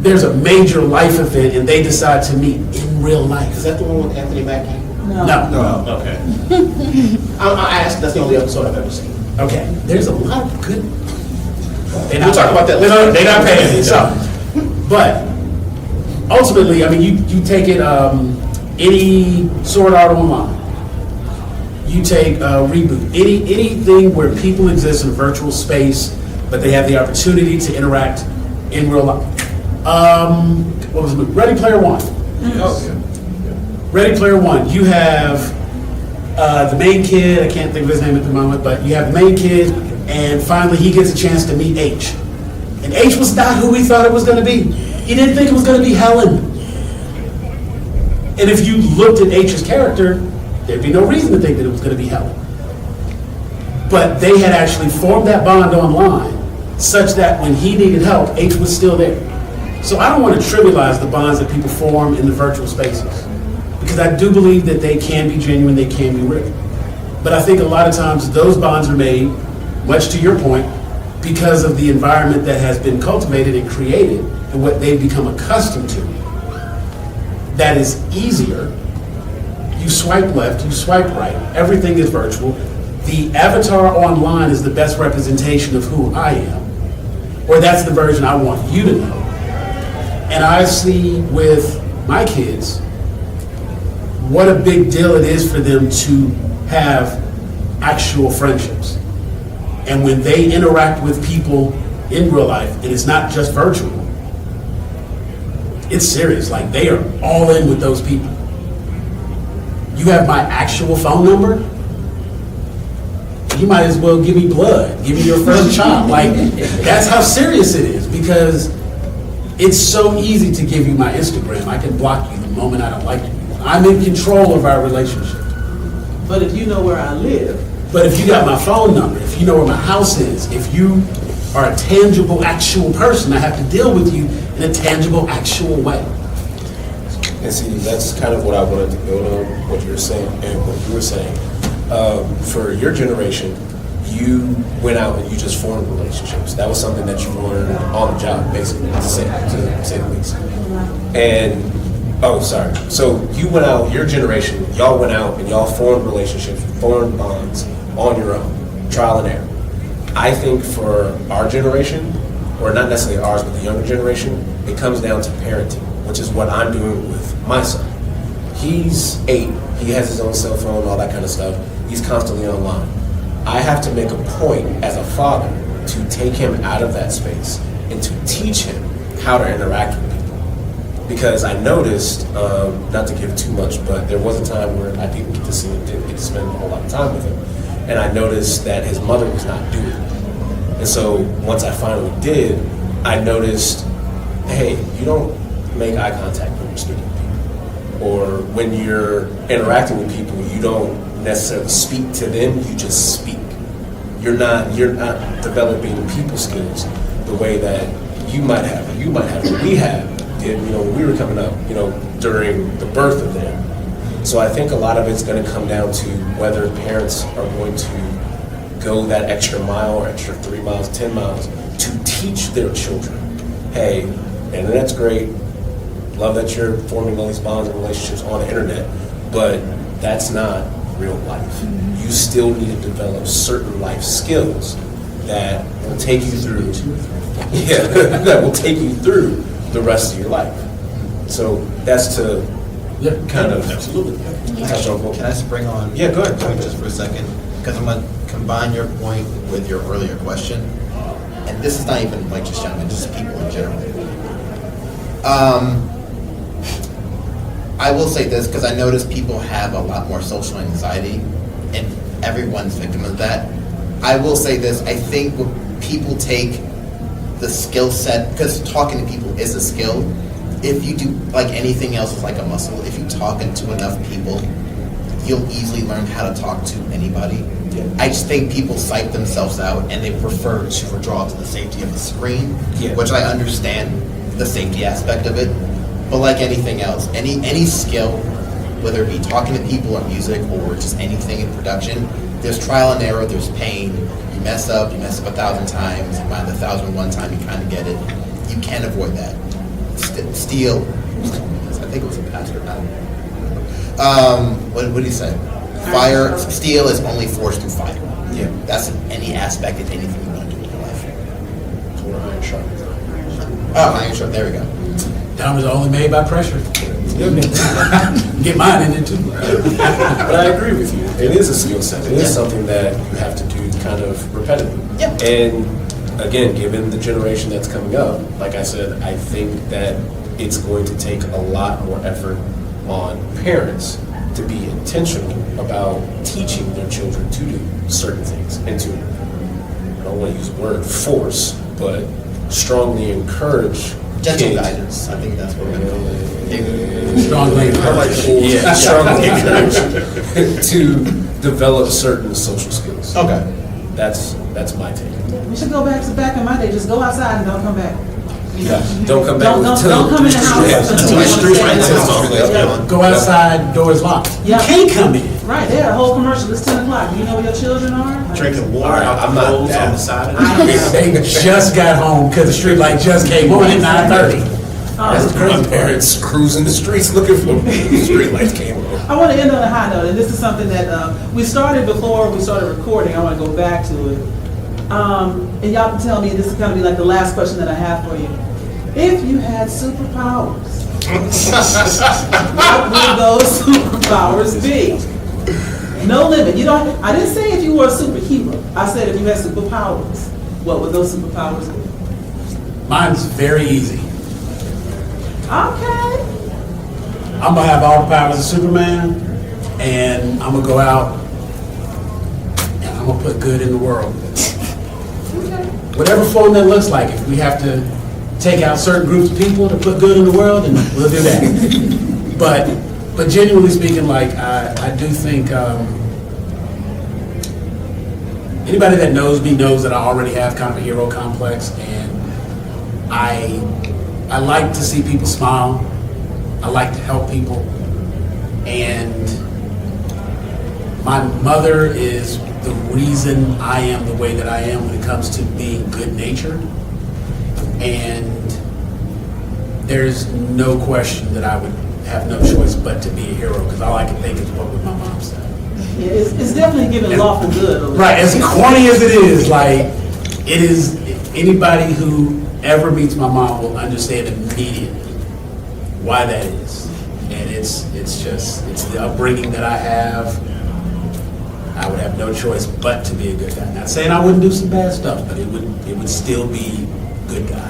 there's a major life event and they decide to meet in real life. Is that the one with Anthony Mackie? No. Okay. I asked, that's the only episode I've ever seen. Okay, there's a lot of good. We'll talk about that later. They're not paying me, so. But ultimately, I mean, you take it, any Sword Art Online, you take Reboot, anything where people exist in a virtual space, but they have the opportunity to interact in real life. What was it? Ready Player One. Yes. Ready Player One. You have the main kid. I can't think of his name at the moment, but you have the main kid, and finally he gets a chance to meet H. And H was not who he thought it was going to be. He didn't think it was going to be Helen. And if you looked at H's character, there'd be no reason to think that it was going to be Helen. But they had actually formed that bond online such that when he needed help, H was still there. So I don't want to trivialize the bonds that people form in the virtual spaces, because I do believe that they can be genuine, they can be real. But I think a lot of times those bonds are made, much to your point, because of the environment that has been cultivated and created and what they've become accustomed to. That is easier. You swipe left, you swipe right, everything is virtual. The avatar online is the best representation of who I am, or that's the version I want you to know. And I see with my kids what a big deal it is for them to have actual friendships. And when they interact with people in real life, and it's not just virtual, it's serious. Like, they are all in with those people. You have my actual phone number, you might as well give me blood, give me your first child. Like, that's how serious it is, because it's so easy to give you my Instagram. I can block you the moment I don't like you. I'm in control of our relationship. But if you know where I live. But if you got my phone number, if you know where my house is, if you are a tangible, actual person, I have to deal with you in a tangible, actual way. And see, that's kind of what I wanted to build on, what you were saying, and what you were saying. For your generation, you went out and you just formed relationships. That was something that you learned on the job, basically, to say the least. And, so you went out, your generation, y'all went out and y'all formed relationships, formed bonds on your own, trial and error. I think for our generation, or not necessarily ours, but the younger generation, it comes down to parenting, which is what I'm doing with my son. He's 8, he has his own cell phone, all that kind of stuff. He's constantly online. I have to make a point as a father to take him out of that space and to teach him how to interact with people. Because I noticed, not to give too much, but there was a time where I didn't get to see him, didn't get to spend a whole lot of time with him. And I noticed that his mother was not doing it. And so once I finally did, I noticed, hey, you don't make eye contact when you're speaking to people. Or when you're interacting with people, you don't necessarily speak to them, you just speak. You're not developing people skills the way that you might have, or we have, when we were coming up, during the birth of them. So I think a lot of it's going to come down to whether parents are going to go that extra mile or extra 3 miles, 10 miles to teach their children, hey, internet's great, love that you're forming all these bonds and relationships on the internet, but that's not real life. You still need to develop certain life skills that will take you through, that will take you through the rest of your life. So that's to kind of absolutely touch on. Can I just bring on? Yeah, go ahead. Just for a second, because I'm gonna combine your point with your earlier question, and this is not even like just gentlemen, just people in general. I will say this because I notice people have a lot more social anxiety, and everyone's victim of that. I will say this: I think when people take the skill set, because talking to people is a skill. If you do, like anything else, is like a muscle. If you talk to enough people, you'll easily learn how to talk to anybody. I just think people psych themselves out and they prefer to withdraw to the safety of the screen, which I understand the safety aspect of it. But like anything else, any skill, whether it be talking to people or music or just anything in production, there's trial and error, there's pain. You mess up 1,000 times, and by the 1,001 time you kind of get it. You can't avoid that. Steel, I think it was a pastor, I don't know. What did he say? Fire, steel is only forged through fire. Yeah. That's in any aspect of anything you want to do in your life. Iron sharp. Oh, iron sharp, there we go. Diamonds are only made by pressure. Get mine in it too. But I agree with you. It is a skill set. It is something that you have to do kind of repetitively. Yeah. And again, given the generation that's coming up, like I said, I think that it's going to take a lot more effort on parents to be intentional about teaching their children to do certain things and to, I don't want to use the word force, but strongly encourage Gentle kids. guidance, I think that's what we're going to call it. Strongly encourage. Strongly encourage to develop certain social skills. Okay. That's my take. We should go back to back in my day. Just go outside and don't come back. Don't come back. Don't come in the house until you understand. Go outside, doors locked. Yeah. You can't come in. Right, they had a whole commercial. It's 10 o'clock. Do you know where your children are? Drinking water Alright, out I'm the not hose that- on the side of They just got home because the street light just came on at 9:30. That's my parents cruising the streets looking for the street lights came on. I want to end on a high note, and this is something that we started before we started recording. I want to go back to it. And y'all can tell me, this is going to be like the last question that I have for you. If you had superpowers, what would those superpowers be? No limit. I didn't say if you were a superhero. I said if you had superpowers, what would those superpowers be? Mine's very easy. Okay. I'm gonna have all the powers of Superman, and I'm gonna go out and I'm gonna put good in the world. Whatever form that looks like. If we have to take out certain groups of people to put good in the world, then we'll do that. But genuinely speaking, like I do think anybody that knows me knows that I already have kind of a hero complex, and I like to see people smile. I like to help people, and my mother is the reason I am the way that I am when it comes to being good-natured. And there's no question that I would have no choice but to be a hero, because all I can think is what would my mom say. Yeah, it's definitely giving lawful good. Right, as corny as it is, like, it is, anybody who ever meets my mom will understand immediately why that is. And it's the upbringing that I have. I would have no choice but to be a good guy. Not saying I wouldn't do some bad stuff, but it would still be good guy.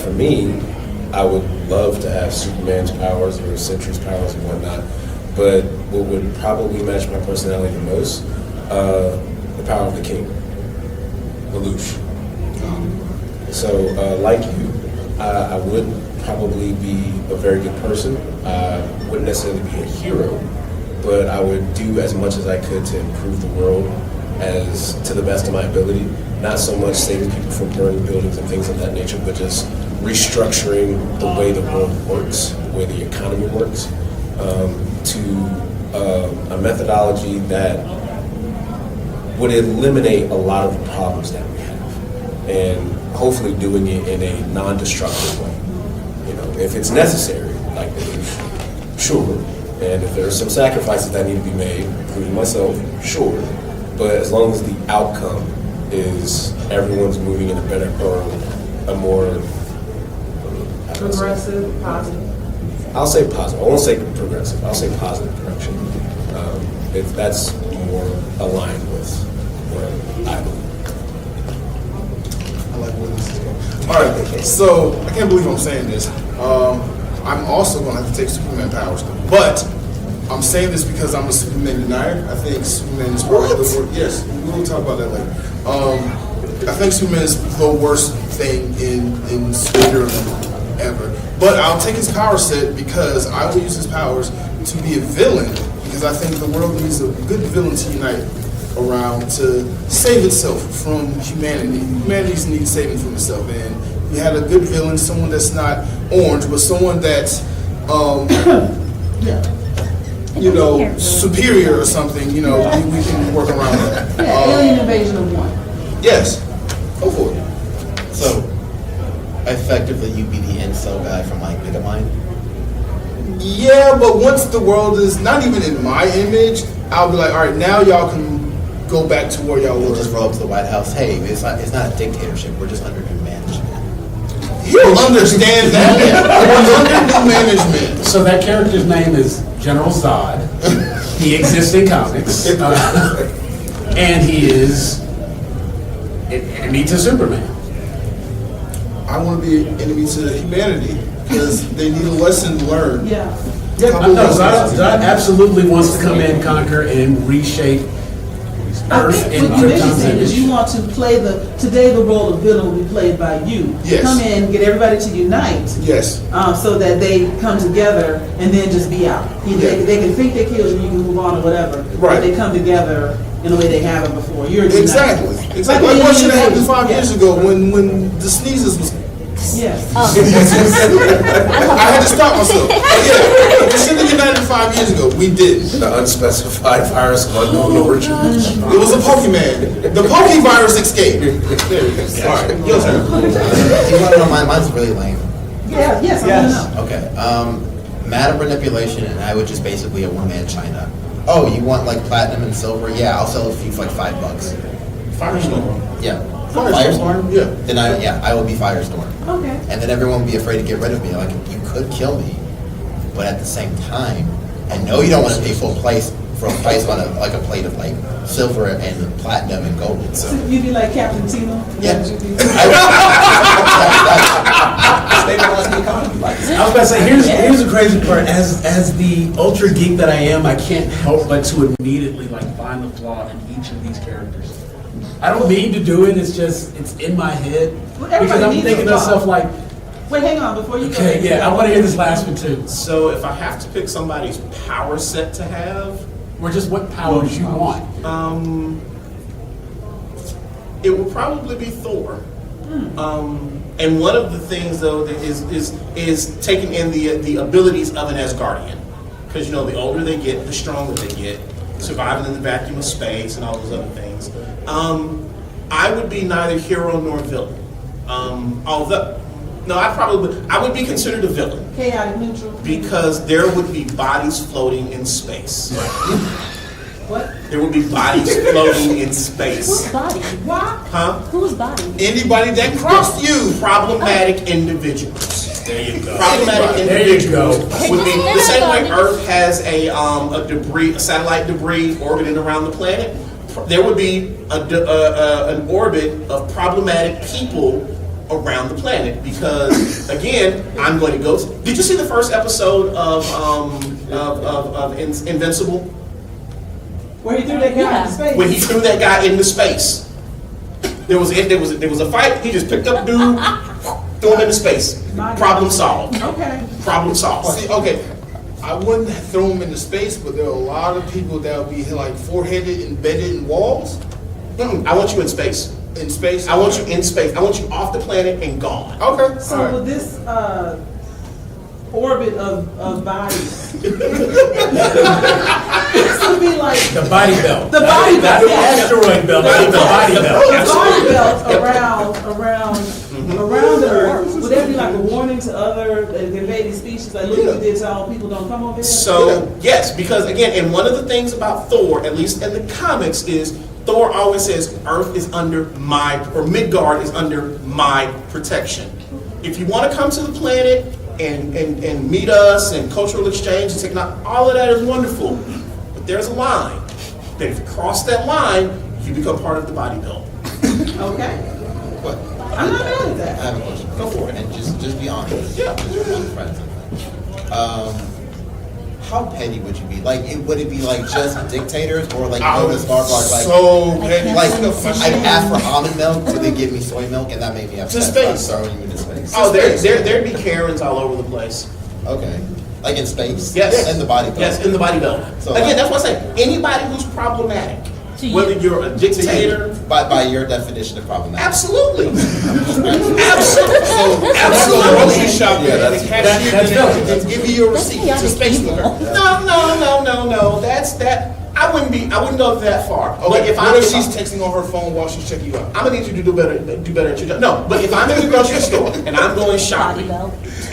For me, I would love to have Superman's powers or Sentry's powers and whatnot, but what would probably match my personality the most, the power of the king, Lelouch. So, like you, I would probably be a very good person. I wouldn't necessarily be a hero, but I would do as much as I could to improve the world as to the best of my ability. Not so much saving people from burning buildings and things of that nature, but just restructuring the way the world works, the way the economy works, to a methodology that would eliminate a lot of the problems that we have, and hopefully doing it in a non-destructive way. You know, if it's necessary, like sure, and if there are some sacrifices that need to be made, including myself, sure, but as long as the outcome is everyone's moving in a better or a more Progressive, positive. I'll say positive. I won't say progressive. I'll say positive direction. If that's more aligned with where I believe. I like where this is going. All right, so I can't believe I'm saying this. I'm also going to have to take Superman powers, but I'm saying this because I'm a Superman denier. I think Superman is probably the worst. Yes, we'll talk about that later. I think Superman is the worst thing in superhero ever. But I'll take his power set because I will use his powers to be a villain, because I think the world needs a good villain to unite around to save itself from humanity. Humanity needs saving from itself, and we had a good villain, someone that's not orange, but someone that's superior or something. You know, we can work around that. Yeah, alien invasion of one. Yes, go for it. So, effectively, you be the incel guy from like Megamind. Yeah, but once the world is not even in my image, I'll be like, all right, now y'all can go back to where y'all We'll were. just roll up to the White House. Hey, it's not a dictatorship. We're just under new management. He'll understand that. We're under new management. So that character's name is General Zod. He exists in comics. And he is an enemy to Superman. I want to be an enemy to humanity because they need a lesson learned. Yeah. No, Zod absolutely wants to come in, conquer, and reshape I Earth think in what you mentioned Krypton's is image. you want to play today the role of villain will be played by you. Yes. Come in, get everybody to unite. Yes. So that they come together and then just be out. Either Yeah. they can think they killed you, you can move on or whatever. Right. But they come together in a way they haven't before. You're united. Exactly. Exactly. Like what should have happened 5 years ago when the sneezes was. Yes. Oh. I had to stop myself. Yeah, we should have united 5 years ago. We didn't. The unspecified virus of unknown origin. It was a Pokemon. The Pokevirus escaped. There we go. All right, your turn. Do you want to know mine? Mine's really lame. Yeah, yes, I want to know. Okay. Matter manipulation, and I would just basically a one-man China. Oh, you want like platinum and silver? Yeah, I'll sell it for you for like $5. Firestorm. Yeah. Firestorm? Yeah. Then I will be Firestorm. Okay. And then everyone will be afraid to get rid of me. Like, you could kill me, but at the same time, I know you don't want to pay full price for a price on a plate of like silver and platinum and gold. So You'd be like Captain Tino? yeah. Stabilize the economy. I was about to say, here's the crazy part. As the ultra geek that I am, I can't help but to immediately like find the flaw in each of these characters. I don't mean to do it. It's just it's in my head Well, because everybody I'm needs thinking a to flaw. myself like, Wait, hang on before you go. okay, yeah, I want to hear this last one too. So if I have to pick somebody's power set to have, Or just what powers you want. it will probably be Thor. And one of the things though that is taking in the abilities of an Asgardian, because the older they get, the stronger they get, surviving in the vacuum of space and all those other things. I would be neither hero nor villain. Although, no, I would be considered a villain Chaotic neutral. because there would be bodies floating in space. What? There would be bodies floating in space. Whose body? Why? Huh? Whose body? Anybody that crossed you. Problematic individuals. There you go. Problematic There you individuals go. would be the same way Earth has a satellite debris orbiting around the planet. There would be an orbit of problematic people around the planet because, again, I'm going to go. Did you see the first episode of Invincible? Where he threw that guy into space? When he threw that guy into space, there was a fight. He just picked up the dude, threw him into space. My God. Problem solved. Okay. Problem solved. See, okay, I wouldn't throw them into space, but there are a lot of people that would be like foreheaded, embedded in walls. I want you in space. In space? I want you in space. I want you off the planet and gone. Okay. So all right. with this orbit of bodies, this would be like The body belt. the body Not belt. the asteroid belt, but the body belt. The body belt around the Earth. Would that be like a warning to other invading species? Like, look what we did to all people, don't come over here? So, yes, because again, and one of the things about Thor, at least in the comics, is Thor always says Earth is under Midgard is under my protection. If you want to come to the planet and meet us and cultural exchange and technology, all of that is wonderful. But there's a line. That if you cross that line, you become part of the body belt. Okay. What? I'm not mad at that. I have a question. Go for it. And just be honest. Yeah. Just be honest, how petty would you be? Like, would it be like just dictators, or like I go was to Starbucks like so petty. like I asked for almond milk, so they give me soy milk, and that made me upset. To space. So I'm throwing you into space. Oh, there'd be Karens all over the place. Okay. Like in space? Yes. In the body belt? Yes, in the body belt. So, again, that's what I say. Anybody who's problematic, whether you're a dictator, By your definition of problematic. absolutely. Absolutely. Absolutely. Grocery shopping Yeah, and the that's- cashier that's didn't give you your receipt to space with her. No. That's that. I wouldn't go that far. Okay, But if what if she's texting on her phone while she's checking you out? I'm gonna need you to do better at your job. No, but if I'm in the grocery store and I'm going shopping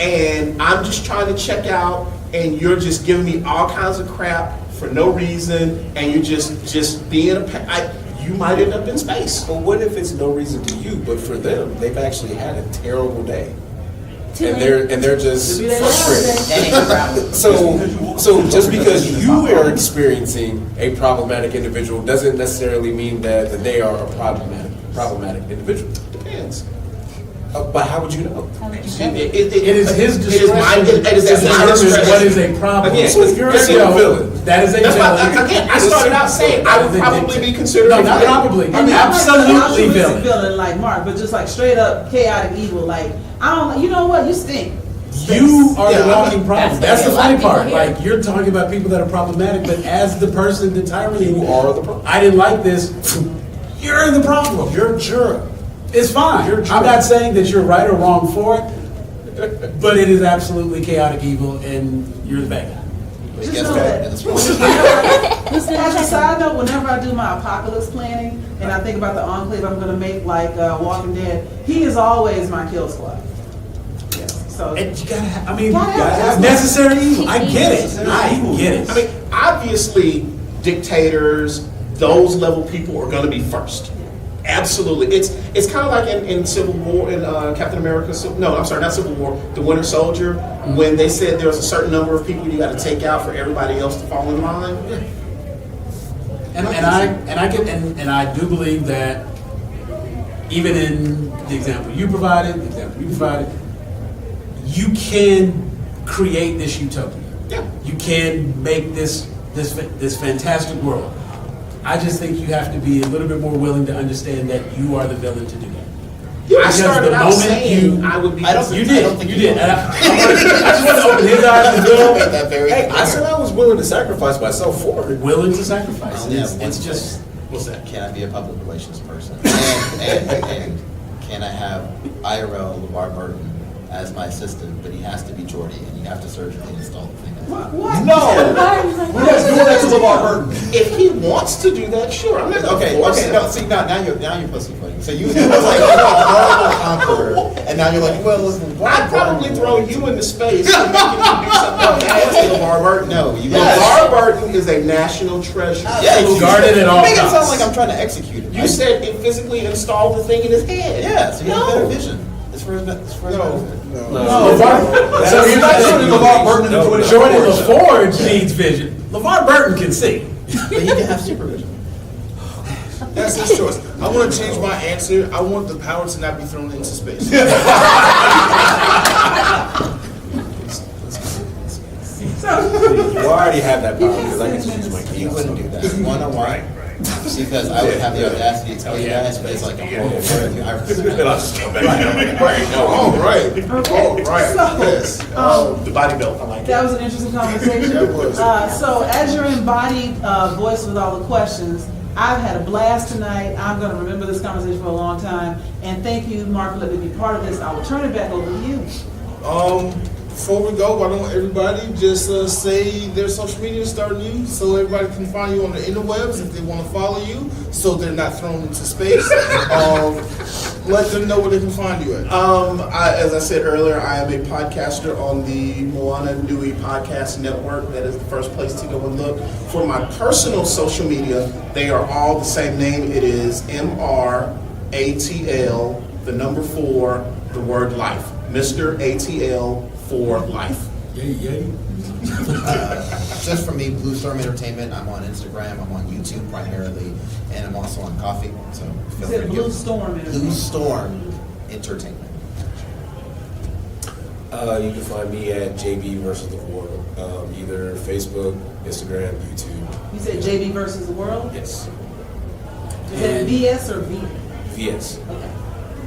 and I'm just trying to check out and you're just giving me all kinds of crap for no reason and you're just being you might end up in space. But what if it's no reason to you, but for them, they've actually had a terrible day, and they're just Maybe they frustrated. So just because you are experiencing a problematic individual doesn't necessarily mean that they are a problematic individual. Depends. But how would you know? It is his discretion It is to my determine discretion. what is a problem. Again, So if you're a You know, villain, that is a That's why, villain. again, I started out saying I would probably be considered No, a not villain. probably. And not Absolutely like an altruistic villain. like Mark, but just like straight up chaotic evil. Like, you know what? You stink. You are the Yeah, walking problem. That's the a lot funny of people part. here. Like, you're talking about people that are problematic, but as the person, the tyrant, You are the problem. I didn't like this. You're the problem. You're a jerk. It's fine. You're true. I'm not saying that you're right or wrong for it, but it is absolutely chaotic evil, and you're the bad guy. But Just guess know what? that. And it's wrong. As a side note, whenever I do my apocalypse planning and I think about the enclave I'm going to make, like Walking Dead, he is always my kill squad. Yes. So And you gotta have, I mean, Gotta have necessary evil. I get it. I get it. I mean, obviously, dictators, those level people are going to be first. Absolutely. It's kind of like in Civil War, in Captain America, no, I'm sorry, not Civil War, The Winter Soldier, when they said there was a certain number of people you got to take out for everybody else to fall in line. And I do believe that even in the example you provided, you can create this utopia. Yeah. You can make this fantastic world. I just think you have to be a little bit more willing to understand that you are the villain to do that. I started the out moment saying you- I would be. I don't You think- I did. don't think You you did. will. And I just want to open his eyes as well. Made that very Hey, I clear. said I was willing to sacrifice myself for it. Willing to sacrifice. Yeah, It's just. What's that? Can I be a public relations person? And can I have IRL LeVar Burton as my assistant, but he has to be Geordie, and you have to surgically install the thing. what? No! We're not doing that to LeVar Burton. If he wants to do that, sure. I'm not going to Okay, force okay, him. no, see, now you're pussyfooting. So you was like, you're a horrible conqueror, and now you're like, well, listen, I'd probably throw you into space and make you do something bad to LeVar Burton. No, you LeVar Burton is a national treasure. Yeah, you Guarded at all make it sound costs. like I'm trying to execute it. You said it physically installed the thing in his head. Yeah, so he has No. better vision. It's for his benefit. LeVar, So you're not turning LeVar Burton into a Jordan LaForge needs vision. LeVar Burton can see. But he can have supervision. That's his choice. I want to change my answer. I want the power to not be thrown into space. You already have that power because I can just use my You keys. wouldn't do that. One on one. Because I would have the audacity to tell you guys, but it's like a horrible word. I And I'll just come back. All right. Yes. The body belt, I like That it. was an interesting conversation. That was. So as your embodied voice with all the questions, I've had a blast tonight. I'm going to remember this conversation for a long time. And thank you, Mark, for letting me be part of this. I will turn it back over to you. Before we go, why don't everybody just say their social media starting you so everybody can find you on the interwebs if they want to follow you so they're not thrown into space. Let them know where they can find you at. As I said earlier, I am a podcaster on the Moana Nui Podcast Network. That is the first place to go and look. For my personal social media, they are all the same name. It is MRATL, the number 4, the word life. Mr. ATL for life. Just for me, Blue Storm Entertainment. I'm on Instagram. I'm on YouTube primarily, and I'm also on Coffee. So feel Is free it to Blue give- Storm? Blue Storm Entertainment. You can find me at JB versus the World, either Facebook, Instagram, YouTube. You said JB versus the world? Yes. Is that VS or V? VS. Okay.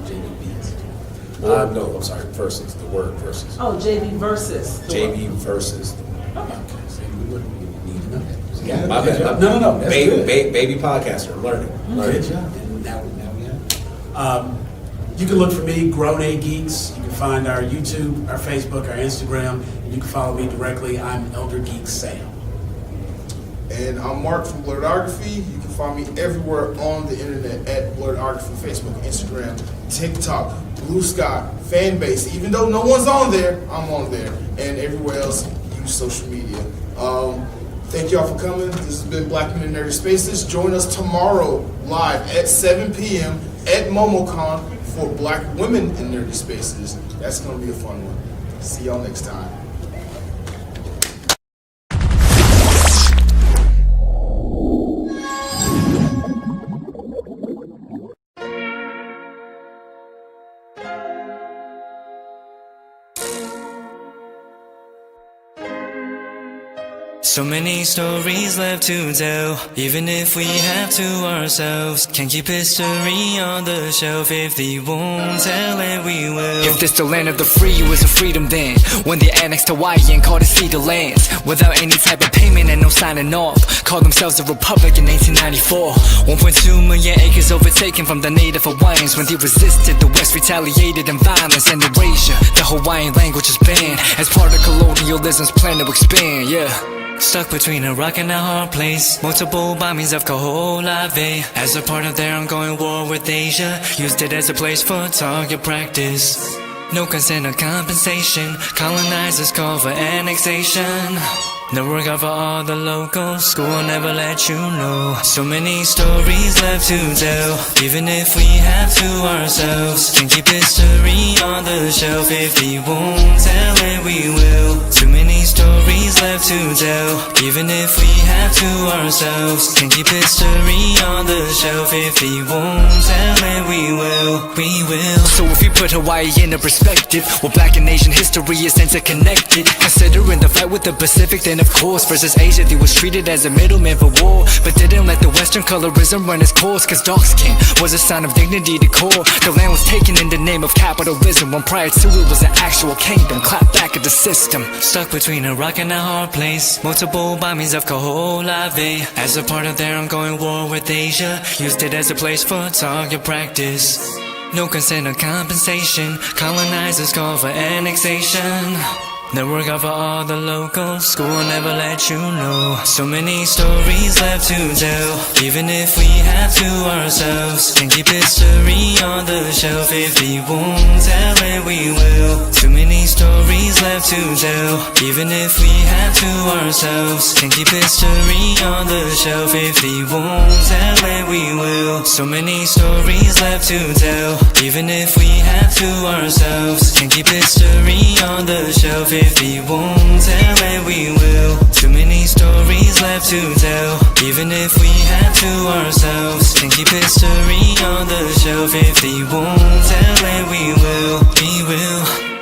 JB VS. No, I'm sorry. Versus the word versus. Oh, JB versus. the world. JB versus. Okay. Yeah, my bad. No. That's Baby, good. baby podcaster. I'm learning. Good job. Now we have. You can look for me, Grown A Geeks. You can find our YouTube, our Facebook, our Instagram, and you can follow me directly. I'm Elder Geek Sam. And I'm Mark from Blerdography. You can find me everywhere on the internet at Blerdography, Facebook, Instagram, TikTok, Blue Sky, Fanbase. Even though no one's on there, I'm on there. And everywhere else, use social media. Thank y'all for coming. This has been Black Men in Nerdy Spaces. Join us tomorrow live at 7 p.m. at MomoCon for Black Women in Nerdy Spaces. That's going to be a fun one. See y'all next time. So many stories left to tell, even if we have to ourselves. Can't keep history on the shelf. If they won't tell it, we will. If this the land of the free, it was a freedom then. When they annexed Hawaii and called it Cedar Lands, without any type of payment and no signing off. Called themselves a republic in 1894. 1.2 million acres overtaken from the native Hawaiians. When they resisted, the West retaliated in violence and erasure. The Hawaiian language is banned as part of colonialism's plan to expand, yeah. Stuck between a rock and a hard place. Multiple bombings of Kaho'olawe as a part of their ongoing war with Asia. Used it as a place for target practice. No consent or compensation. Colonizers call for annexation. No regard for all the locals. School will never let you know. So many stories left to tell, even if we have to ourselves. Can keep history on the shelf. If we won't tell it, we will. Too many stories left to tell, even if we have to ourselves. Can keep history on the shelf. If we won't tell it, we will. We will. So if we put Hawaii into perspective, well, Black and Asian history is interconnected. Considering the fight with the Pacific, then of course versus Asia, they was treated as a middleman for war, but didn't let the Western colorism run its course. Cause dark skin was a sign of dignity to core. The land was taken in the name of capitalism, when prior to it was an actual kingdom. Clap back at the system. Stuck between a rock and a hard place. Multiple bombings of Kaho'olawe as a part of their ongoing war with Asia. Used it as a place for target practice. No consent or compensation. Colonizers call for annexation. No regard for all the locals. School will never let you know. So many stories left to tell, even if we have to ourselves. Can keep history on the shelf. If we won't tell it, we will. Too many stories left to tell, even if we have to ourselves. Can keep history on the shelf. If we won't tell it, we will. So many stories left to tell, even if we have to ourselves. Can keep history on the shelf. If we won't tell it, we will. Too many stories left to tell, even if we have to ourselves. Can keep history on the shelf. If we won't tell it, we will. We will.